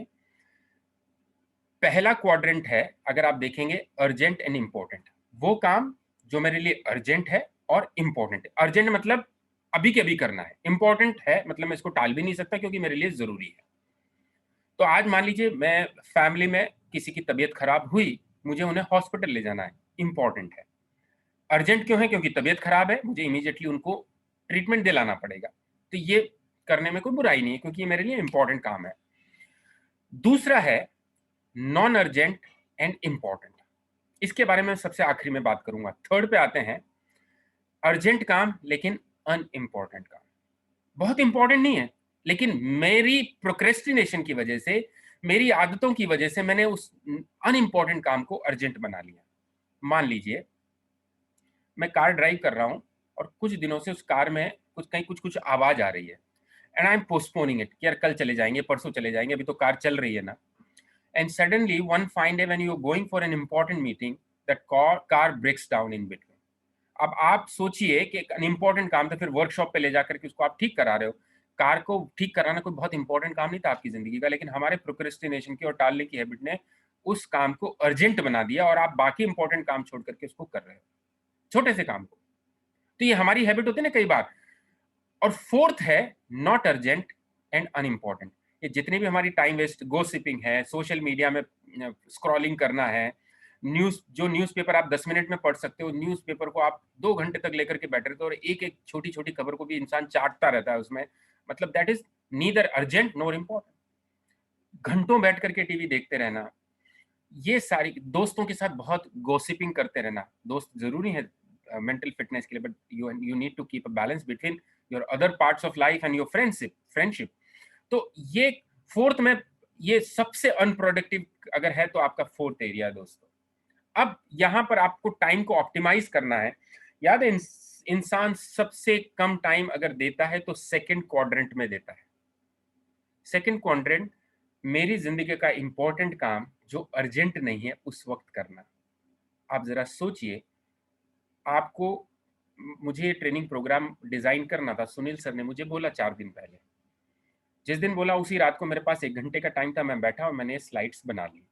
पहला क्वाड्रेंट है, अगर आप देखेंगे, अर्जेंट एंड इंपॉर्टेंट। वो काम जो मेरे लिए अर्जेंट है और इंपॉर्टेंट है। अर्जेंट मतलब अभी के अभी करना है, इंपॉर्टेंट है मतलब मैं इसको टाल भी नहीं सकता क्योंकि मेरे लिए जरूरी है। तो आज मान लीजिए मैं फैमिली में किसी की तबीयत खराब हुई, मुझे उन्हें हॉस्पिटल ले जाना है, इंपॉर्टेंट है। अर्जेंट क्यों है? क्योंकि तबीयत खराब है, मुझे इमीडिएटली उनको ट्रीटमेंट दिलाना पड़ेगा। तो ये करने में कोई बुराई नहीं है क्योंकि ये मेरे लिए इंपॉर्टेंट काम है। दूसरा है नॉन अर्जेंट एंड इंपॉर्टेंट। इसके बारे में सबसे आखिरी में बात करूंगा। थर्ड पे आते हैं अर्जेंट काम लेकिन अनइम्पॉर्टेंट काम। बहुत इंपॉर्टेंट नहीं है, लेकिन मेरी प्रोक्रेस्टिनेशन की वजह से, मेरी आदतों की वजह से मैंने उस अनइम्पॉर्टेंट काम को अर्जेंट बना लिया। मान लीजिए मैं कार ड्राइव कर रहा हूं और कुछ दिनों से उस कार में कहीं कुछ कुछ आवाज आ रही है, and I am postponing it कि यार कल चले जाएंगे, परसों चले जाएंगे, अभी तो कार चल रही है ना। And suddenly one fine day when you are going for an important meeting, that car breaks down in between. अब आप सोचिए कि एक अनइम्पॉर्टेंट काम था, फिर वर्कशॉप पे ले जाकर के उसको आप ठीक करा रहे हो। कार को ठीक कराना कोई बहुत इंपॉर्टेंट काम नहीं था आपकी जिंदगी का, लेकिन हमारे प्रोक्रेस्टिनेशन की और टालने की हैबिट ने उस काम को अर्जेंट बना दिया और आप बाकी इंपॉर्टेंट काम छोड़ करके उसको कर रहे हो, छोटे से काम को। तो ये हमारी हैबिट होती है ना कई बार। और फोर्थ है नॉट अर्जेंट एंड अनइम्पॉर्टेंट। ये जितनी भी हमारी टाइम वेस्ट, गोसिपिंग है, सोशल मीडिया में स्क्रॉलिंग करना है, न्यूज़पेपर आप 10 मिनट में पढ़ सकते हो, न्यूज़पेपर को आप 2 घंटे तक लेकर के बैठे रहते हो और एक एक छोटी छोटी खबर को भी इंसान चाटता रहता है उसमें। मतलब that is neither urgent nor important. घंटों बैठ करके टीवी देखते रहना, ये सारी, दोस्तों के साथ बहुत गॉसिपिंग करते रहना। दोस्त जरूरी है मेंटल फिटनेस के लिए, but you need to keep a balance between your other parts of life and your friendship. तो ये फोर्थ में, ये सबसे अनप्रोडक्टिव अगर है तो आपका फोर्थ एरिया है दोस्तों। अब यहां पर आपको टाइम को ऑप्टिमाइज करना है। याद है इंसान सबसे कम टाइम अगर देता है तो सेकंड क्वाड्रेंट में देता है। सेकंड क्वाड्रेंट, मेरी जिंदगी का इंपॉर्टेंट काम जो अर्जेंट नहीं है उस वक्त करना। आप जरा सोचिए, आपको, मुझे ट्रेनिंग प्रोग्राम डिजाइन करना था, सुनील सर ने मुझे बोला 4 दिन पहले। जिस दिन बोला उसी रात को मेरे पास 1 घंटे का टाइम था, मैं बैठा और मैंने स्लाइड्स बना ली।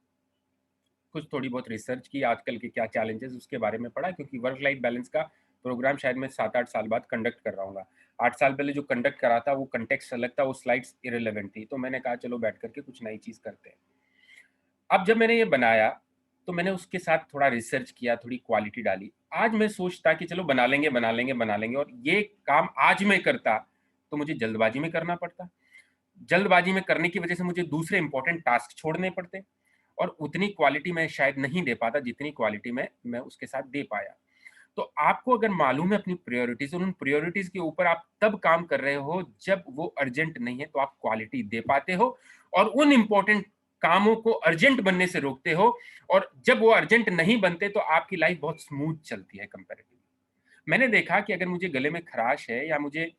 कुछ थोड़ी बहुत रिसर्च की, आजकल के क्या चैलेंजेस उसके बारे में पढ़ा, क्योंकि वर्क लाइफ बैलेंस का प्रोग्राम शायद मैं 7-8 साल बाद कंडक्ट कर रहा हूँ। 8 साल पहले जो कंडक्ट करा था वो कंटेक्स्ट अलग था, वो स्लाइड्स इरेलेवेंट थी, तो मैंने कहा चलो बैठ करके कुछ नई चीज करते हैं। अब जब मैंने ये बनाया तो मैंने उसके साथ थोड़ा रिसर्च किया, थोड़ी क्वालिटी डाली। आज मैं सोचता कि चलो बना लेंगे, और ये काम आज मैं करता तो मुझे जल्दबाजी में करना पड़ता। जल्दबाजी में करने की वजह से मुझे दूसरे इंपॉर्टेंट टास्क छोड़ने पड़ते और उतनी क्वालिटी मैं शायद नहीं दे पाता जितनी क्वालिटी मैं उसके साथ दे पाया। तो आपको अगर मालूम है अपनी प्रायोरिटीज, और उन प्रायोरिटीज के ऊपर आप तब काम कर रहे हो जब वो अर्जेंट नहीं है, तो आप क्वालिटी दे पाते हो और उन इंपॉर्टेंट कामों को अर्जेंट बनने से रोकते हो। और जब वो अर्जेंट नहीं बनते तो आपकी लाइफ बहुत स्मूथ चलती है कंपैरेटिवली। मैंने देखा कि अगर मुझे गले में खराश है या मुझे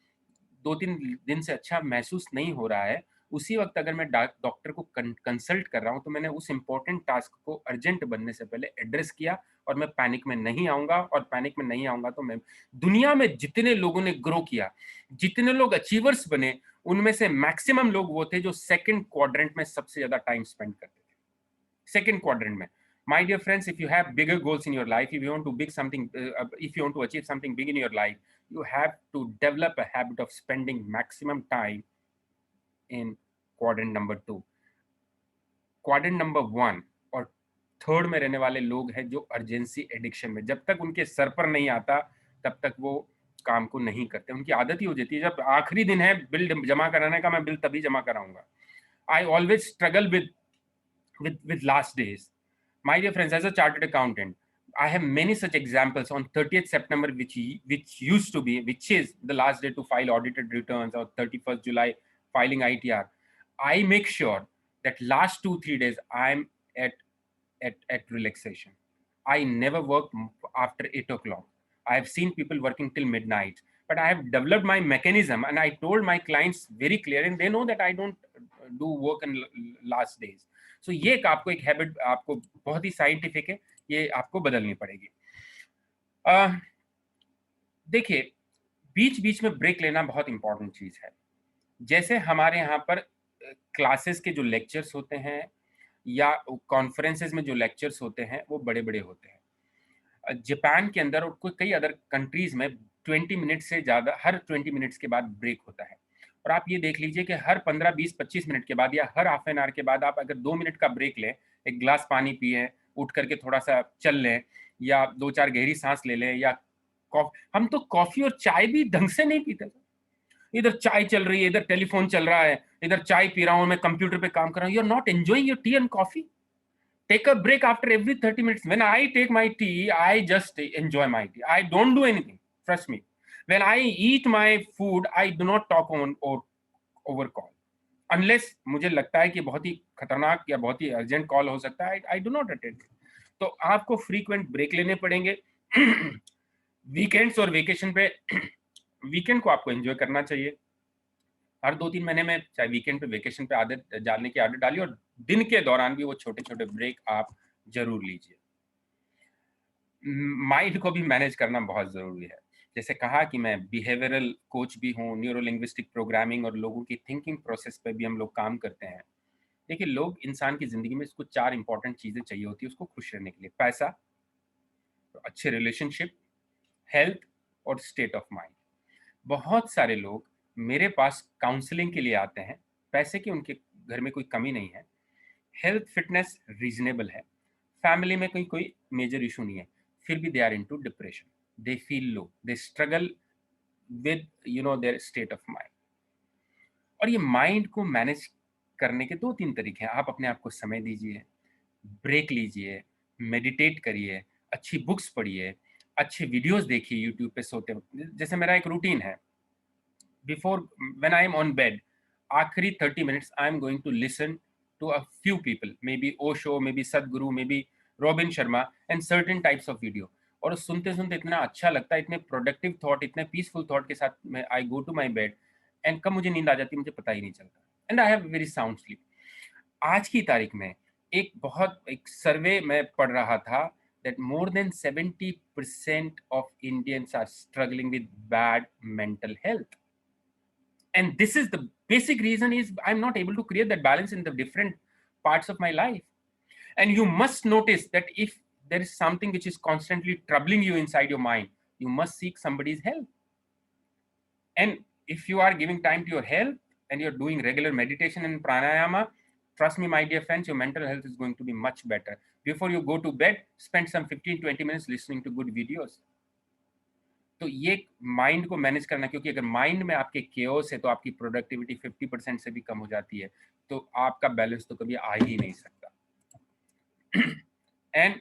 2-3 दिन से अच्छा महसूस नहीं हो रहा है, उसी वक्त अगर मैं डॉक्टर को कंसल्ट कर रहा हूं, तो मैंने उस इंपॉर्टेंट टास्क को अर्जेंट बनने से पहले एड्रेस किया और मैं पैनिक में नहीं आऊंगा। और पैनिक में नहीं आऊंगा तो मैं, दुनिया में जितने लोगों ने ग्रो किया, जितने लोग अचीवर्स बने, उनमें से मैक्सिमम लोग वो थे जो सेकंड क्वाड्रेंट में सबसे ज्यादा टाइम स्पेंड करते थे। सेकंड क्वाड्रेंट में, My dear friends, if you have bigger goals in your life, if you want to if you want to achieve something big in your life, you have to develop a habit of spending maximum time in quadrant number 2. Quadrant number 1 और 3rd में रहने वाले लोग हैं जो urgency addiction में, जब तक उनके सर पर नहीं आता तब तक वो काम को नहीं करते, उनकी आदत ही हो जाती है, जब आखिरी दिन है बिल जमा कराने का, मैं बिल तभी जमा कराऊंगा. I always struggle with last days. My dear friends, as a chartered accountant, I have many such examples. On 30th September, which is the last day to file audited returns, or 31st July filing ITR, I make sure that last 2-3 days I'm at relaxation. I never work after 8 o'clock. I have seen people working till midnight, but I have developed my mechanism, and I told my clients very clear, and they know that I don't do work in last days. So ये आपको एक habit, आपको बहुत ही scientific है, ये आपको बदलनी पड़ेगी. देखिए, बीच बीच में ब्रेक लेना बहुत इंपॉर्टेंट चीज है. जैसे हमारे यहाँ पर क्लासेस के जो लेक्चर्स होते हैं या कॉन्फ्रेंसेस में जो लेक्चर्स होते हैं वो बड़े बड़े होते हैं. जापान के अंदर और कई अदर कंट्रीज में 20 मिनट से ज़्यादा, हर 20 मिनट्स के बाद ब्रेक होता है. और आप ये देख लीजिए कि हर 15, 20, 25 मिनट के बाद या हर हाफ एन आवर के बाद आप अगर 2 मिनट का ब्रेक लें, एक ग्लास पानी पिए, उठ करके थोड़ा सा चल लें, या 2-4 गहरी सांस ले लें, या हम तो कॉफी और चाय भी ढंग से नहीं पीते. इधर चाय चल रही है, इधर टेलीफोन चल रहा है, इधर चाय पी रहा हूं, मैं कंप्यूटर पे काम कर रहा हूं. You are not enjoying your tea and coffee. Take a break after every 30 minutes. When I take my tea, I just enjoy my tea. I don't do anything. Trust me. When I eat my food, I do not talk on or over call. Unless मुझे लगता है कि बहुत ही खतरनाक या बहुत ही urgent call हो सकता है, I do not attend. तो आपको फ्रीक्वेंट ब्रेक लेने पड़ेंगे. वीकेंड्स और वेकेशन पे, वीकेंड को आपको एंजॉय करना चाहिए. हर 2-3 महीने में चाहे वीकेंड पे, वेकेशन पे आदत डालने की आदत डालिए, और दिन के दौरान भी वो छोटे छोटे ब्रेक आप जरूर लीजिए. माइंड को भी मैनेज करना बहुत जरूरी है. जैसे कहा कि मैं बिहेवियरल कोच भी हूँ, न्यूरो लिंग्विस्टिक प्रोग्रामिंग और लोगों की थिंकिंग प्रोसेस पे भी हम लोग काम करते हैं. देखिए, लोग, इंसान की जिंदगी में इसको 4 इंपॉर्टेंट चीजें चाहिए होती है उसको खुश रहने के लिए: पैसा, अच्छे रिलेशनशिप, हेल्थ और स्टेट ऑफ माइंड. बहुत सारे लोग मेरे पास काउंसलिंग के लिए आते हैं. पैसे की उनके घर में कोई कमी नहीं है, हेल्थ फिटनेस रीजनेबल है, फैमिली में कोई मेजर इशू नहीं है, फिर भी they are into depression, they feel low, they struggle with their state of mind. और ये माइंड को मैनेज करने के 2-3 तरीके हैं. आप अपने आप को समय दीजिए, ब्रेक लीजिए, मेडिटेट करिए, अच्छी बुक्स पढ़िए, अच्छे वीडियोस देखिए यूट्यूब पे सोते वक्त. जैसे मेरा एक रूटीन है, before when I am on bed, आखिरी 30 minutes I am going to listen to a few people, maybe Osho, maybe Sadhguru, maybe Robin Sharma, and certain types of video. और सुनते सुनते इतना अच्छा लगता है, इतने प्रोडक्टिव थॉट, इतने पीसफुल थॉट के साथ मैं I go to my bed, and कब मुझे नींद आ जाती है मुझे पता ही नहीं चलता, and I have very sound sleep. आज की तारीख में एक सर्वे मैं पढ़ रहा था that more than 70% of Indians are struggling with bad mental health. And this is the basic reason is I'm not able to create that balance in the different parts of my life. And you must notice that if there is something which is constantly troubling you inside your mind, you must seek somebody's help. And if you are giving time to your health and you're doing regular meditation and pranayama, trust me, my dear friends, your mental health is going to be much better. Before you go to bed, spend some 15-20 minutes listening to good videos. तो ये mind को manage करना, क्योंकि अगर mind में आपके chaos है तो आपकी प्रोडक्टिविटी 50% से भी कम हो जाती है, तो आपका बैलेंस तो कभी आ ही नहीं सकता. एंड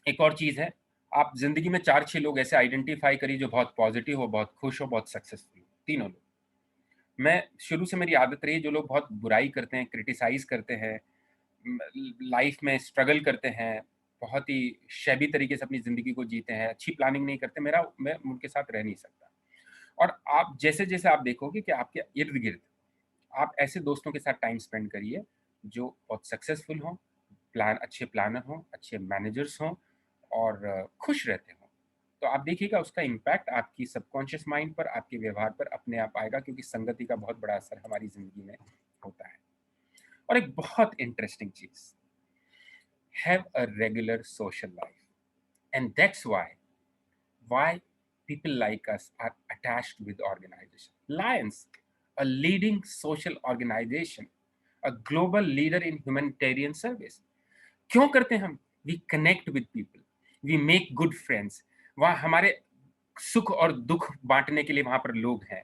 एक और चीज है, आप जिंदगी में 4-6 लोग ऐसे आइडेंटिफाई करिए जो बहुत पॉजिटिव हो, बहुत खुश हो, बहुत सक्सेसफुल हो. 3 लोग. मैं शुरू से मेरी आदत रही, जो लोग बहुत बुराई करते हैं, क्रिटिसाइज करते हैं, लाइफ में स्ट्रगल करते हैं, बहुत ही शैबी तरीके से अपनी जिंदगी को जीते हैं, अच्छी प्लानिंग नहीं करते, मैं उनके साथ रह नहीं सकता. और आप जैसे जैसे आप देखोगे कि आपके इर्द गिर्द आप ऐसे दोस्तों के साथ टाइम स्पेंड करिए जो बहुत सक्सेसफुल हों, अच्छे प्लानर हों, अच्छे मैनेजर्स हों और खुश रहते हों, तो आप देखिएगा उसका इम्पैक्ट आपकी सबकॉन्शियस माइंड पर, आपके व्यवहार पर अपने आप आएगा, क्योंकि संगति का बहुत बड़ा असर हमारी जिंदगी में होता है. और एक बहुत इंटरेस्टिंग चीज, have a regular social life. And that's why people like us are attached with organization. Lions, a leading social organization, a global leader in humanitarian service. क्यों करते हैं हम? We connect with people, we make good friends. वहाँ हमारे सुख और दुख बांटने के लिए वहां पर लोग हैं,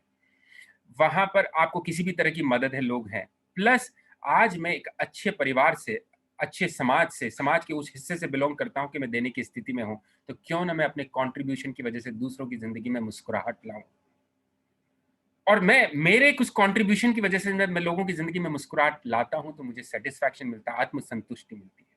वहां पर आपको किसी भी तरह की मदद है, लोग हैं। प्लस आज मैं एक अच्छे परिवार से, अच्छे समाज से, समाज के उस हिस्से से बिलोंग करता हूं कि मैं देने की स्थिति में हूं, तो क्यों ना मैं अपने कंट्रीब्यूशन की वजह से दूसरों की जिंदगी में मुस्कुराहट लाऊं। और मैं मेरे कुछ कंट्रीब्यूशन की वजह से मैं लोगों की जिंदगी में मुस्कुराहट लाता हूं तो मुझे सेटिस्फैक्शन मिलता है, आत्मसंतुष्टि मिलती है।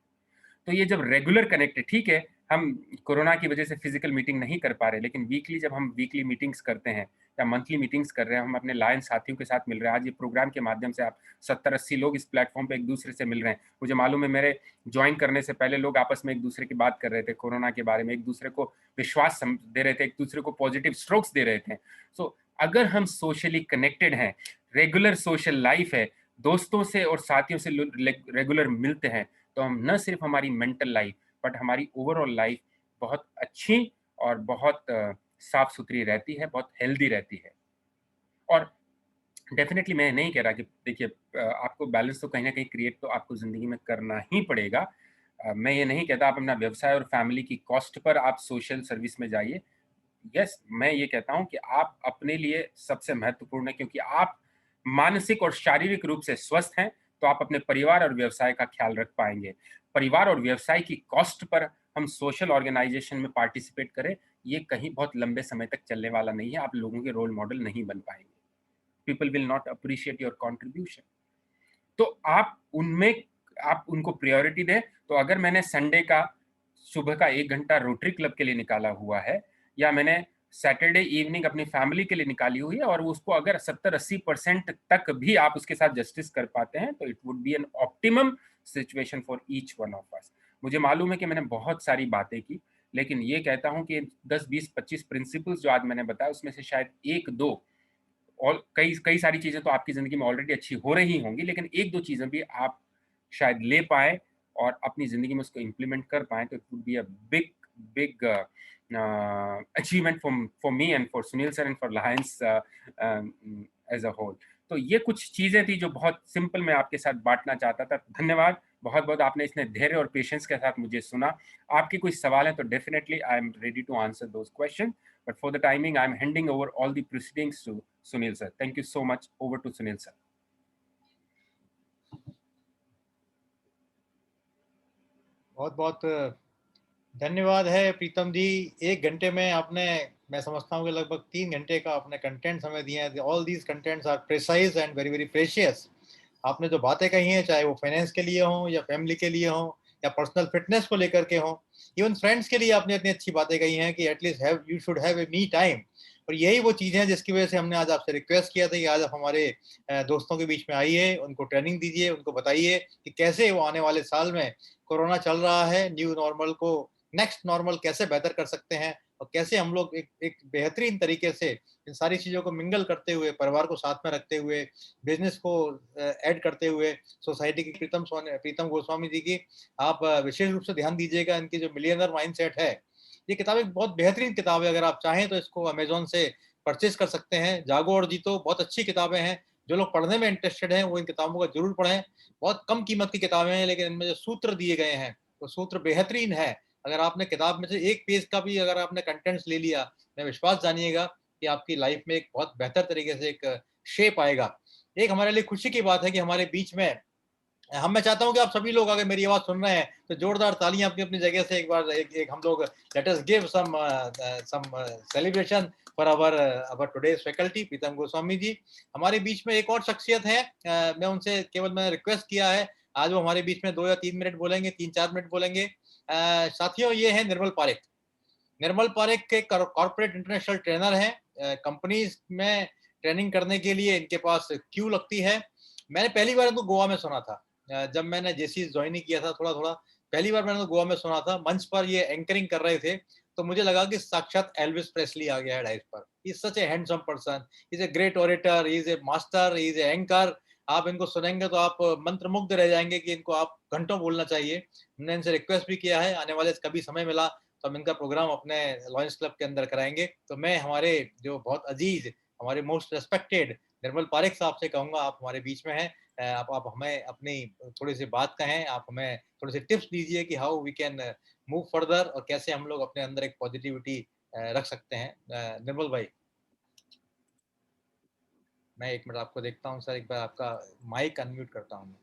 तो ये जब रेगुलर कनेक्ट है, ठीक है हम कोरोना की वजह से फिजिकल मीटिंग नहीं कर पा रहे, लेकिन वीकली जब हम वीकली मीटिंग्स करते हैं या मंथली मीटिंग्स कर रहे हैं, हम अपने लायन साथियों के साथ मिल रहे हैं। आज ये प्रोग्राम के माध्यम से आप 70-80 लोग इस प्लेटफॉर्म पे एक दूसरे से मिल रहे हैं। मुझे मालूम है मेरे ज्वाइन करने से पहले लोग आपस में एक दूसरे की बात कर रहे थे कोरोना के बारे में, एक दूसरे को विश्वास दे रहे थे, एक दूसरे को पॉजिटिव स्ट्रोक्स दे रहे थे। सो अगर हम सोशली कनेक्टेड हैं, रेगुलर सोशल लाइफ है, दोस्तों से और साथियों से रेगुलर मिलते हैं, तो हम न सिर्फ हमारी मेंटल लाइफ बट हमारी ओवरऑल लाइफ बहुत अच्छी और बहुत साफ सुथरी रहती है, बहुत हेल्दी रहती है। और डेफिनेटली मैं नहीं कह रहा कि देखिए आपको बैलेंस तो कहीं ना कहीं क्रिएट तो आपको जिंदगी में करना ही पड़ेगा। मैं ये नहीं कहता आप अपना व्यवसाय और फैमिली की कॉस्ट पर आप सोशल सर्विस में जाइए। यस, मैं ये कहता हूं कि आप अपने लिए सबसे महत्वपूर्ण है, क्योंकि आप मानसिक और शारीरिक रूप से स्वस्थ हैं तो आप अपने परिवार और व्यवसाय का ख्याल रख पाएंगे। परिवार और व्यवसाय की कॉस्ट पर हम सोशल ऑर्गेनाइजेशन में पार्टिसिपेट करें, ये कहीं बहुत लंबे समय तक चलने वाला नहीं है। आप लोगों के रोल मॉडल नहीं बन पाएंगे। People will not appreciate your contribution. तो आप उनको प्रायोरिटी दें। तो अगर मैंने संडे का सुबह का 1 घंटा रोटरी क्लब के लिए निकाला हुआ है, या मैंने सैटरडे इवनिंग अपनी फैमिली के लिए निकाली हुई है, और उसको अगर 70-80% तक भी आप उसके साथ जस्टिस कर पाते हैं, तो it would B an optimum situation for each one of us. मुझे मालूम है कि मैंने बहुत सारी बातें की, लेकिन ये कहता हूं कि 10-20-25 प्रिंसिपल्स जो आज मैंने बताया, उसमें से शायद 1-2 और कई कई सारी चीजें तो आपकी जिंदगी में ऑलरेडी अच्छी हो रही होंगी, लेकिन 1-2 चीजें भी आप शायद ले पाए और अपनी जिंदगी में उसको इम्प्लीमेंट कर पाए, तो it would be a big big achievement for me and for Sunil sir and for lions as a whole. तो ये कुछ चीजें थी जो बहुत सिंपल मैं आपके साथ बांटना चाहता था। धन्यवाद बहुत बहुत, आपने इतने धैर्य और पेशेंस के साथ मुझे सुना। आपके कोई सवाल है तो definitely I am ready to answer those question, but for the timing I am handing over all the proceedings to Sunil sir. Thank you so much. Over to Sunil sir. बहुत बहुत धन्यवाद है प्रीतम जी। 1 घंटे में आपने, मैं समझता हूँ कि लगभग 3 घंटे का आपने कंटेंट हमें दिए हैं। All these contents are precise and very very precious. आपने जो बातें कही हैं, चाहे वो फाइनेंस के लिए हो या फैमिली के लिए हो या पर्सनल फिटनेस को लेकर के हो, इवन फ्रेंड्स के लिए आपने इतनी अच्छी बातें कही हैं कि at least you should have a me time. और यही वो चीज़ें हैं जिसकी वजह से हमने आज आपसे रिक्वेस्ट किया था कि आज आप हमारे दोस्तों के बीच में आइए, उनको ट्रेनिंग दीजिए, उनको बताइए कि कैसे वो आने वाले साल में कोरोना चल रहा है, न्यू नॉर्मल को नेक्स्ट नॉर्मल कैसे बेहतर कर सकते हैं, और कैसे हम लोग एक बेहतरीन तरीके से इन सारी चीज़ों को मिंगल करते हुए, परिवार को साथ में रखते हुए, बिजनेस को ऐड करते हुए सोसाइटी की प्रीतम गोस्वामी जी की आप विशेष रूप से ध्यान दीजिएगा। इनकी जो मिलियनर माइंडसेट है, ये किताब एक बहुत बेहतरीन किताब है। अगर आप चाहें तो इसको अमेजोन से परचेज कर सकते हैं। जागो और जीतो बहुत अच्छी किताबें हैं। जो लोग पढ़ने में इंटरेस्टेड हैं वो इन किताबों को जरूर पढ़ें। बहुत कम कीमत की किताबें हैं, लेकिन इनमें जो सूत्र दिए गए हैं वो सूत्र बेहतरीन है। अगर आपने किताब में से एक पेज का भी अगर आपने कंटेंट्स ले लिया, मैं विश्वास जानिएगा कि आपकी लाइफ में एक बहुत बेहतर तरीके से एक शेप आएगा। एक हमारे लिए खुशी की बात है कि हमारे बीच में मैं चाहता हूं कि आप सभी लोग अगर मेरी आवाज सुन रहे हैं तो जोरदार तालियां अपनी अपनी जगह से एक बार एक हम लोग let us give some celebration for our today's faculty Pritam Goswami ji. हमारे बीच में एक और शख्सियत है, मैं उनसे केवल मैंने रिक्वेस्ट किया है, आज वो हमारे बीच में 2 या 3 मिनट बोलेंगे, 3-4 मिनट बोलेंगे। साथियों, ये है निर्मल पारेख। निर्मल पारेख के कॉर्पोरेट इंटरनेशनल ट्रेनर हैं। कंपनीज में ट्रेनिंग करने के लिए इनके पास क्यू लगती है। मैंने पहली बार इनको गोवा में सुना था, जब मैंने जेसी ज्वाइन किया था थोड़ा थोड़ा, पहली बार मैंने गोवा में सुना था। मंच पर ये एंकरिंग कर रहे थे तो मुझे लगा कि साक्षात एल्विस प्रेस्ली आ गया है डाइस पर। He is such A handsome person, he is a great orator, he is a master, he is a anchor. आप इनको सुनेंगे तो आप मंत्रमुग्ध रह जाएंगे कि इनको आप घंटों बोलना चाहिए। हमने इनसे रिक्वेस्ट भी किया है, आने वाले कभी समय मिला तो हम इनका प्रोग्राम अपने लॉयंस क्लब के अंदर कराएंगे। तो मैं हमारे जो बहुत अजीज, हमारे मोस्ट रेस्पेक्टेड निर्मल पारेख साहब से कहूंगा, आप हमारे बीच में हैं, आप हमें अपनी थोड़ी सी बात कहें, आप हमें थोड़े से टिप्स दीजिए कि how we can move further और कैसे हम लोग अपने अंदर एक पॉजिटिविटी रख सकते हैं। निर्मल भाई, मैं 1 मिनट आपको देखता हूं सर, एक बार आपका माइक अनम्यूट करता हूं।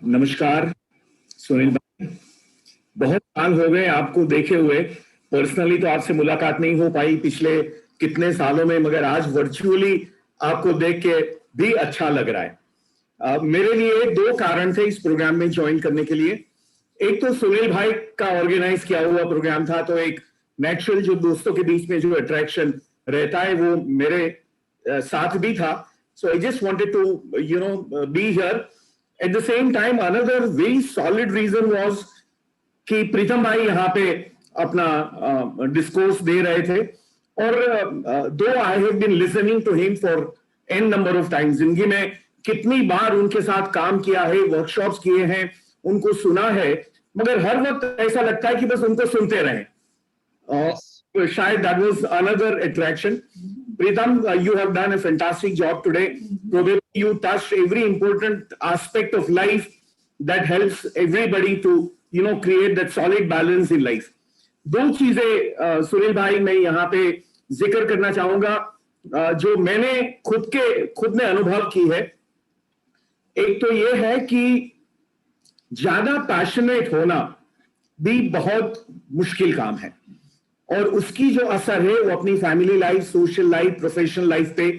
नमस्कार सुनील भाई, बहुत साल हो गए आपको देखे हुए। पर्सनली तो आपसे मुलाकात नहीं हो पाई पिछले कितने सालों में, मगर आज वर्चुअली आपको देख के भी अच्छा लग रहा है। मेरे लिए 2 कारण थे इस प्रोग्राम में ज्वाइन करने के लिए। एक तो सुनील भाई का ऑर्गेनाइज किया हुआ प्रोग्राम था, तो एक नेचुरल जो दोस्तों के बीच में जो अट्रैक्शन रहता है वो मेरे साथ भी था। So I just wanted to be here. At the same time another very solid reason was कि प्रीतम भाई यहाँ पे अपना डिस्कोर्स दे रहे थे, और though I have been listening to him for an number of times. जिंदगी में कितनी बार उनके साथ काम किया है, वर्कशॉप्स किए हैं, उनको सुना है, मगर हर वक्त ऐसा लगता है कि बस उनको सुनते रहें। शायद that was another attraction. Pritam, you have done a fantastic job today. Probably you touched every important aspect of life that helps everybody to create that solid balance in life. 2 चीजें सुनील भाई मैं यहाँ पे जिक्र करना चाहूंगा जो मैंने खुद ने अनुभव की है। एक तो ये है कि ज्यादा पैशनेट होना भी बहुत मुश्किल काम है, और उसकी जो असर है वो अपनी family life, social life, professional life पे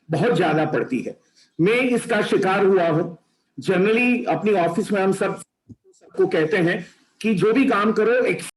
बहुत ज्यादा पड़ती है। मैं इसका शिकार हुआ हूं। जनरली अपनी ऑफिस में हम सबको कहते हैं कि जो भी काम करो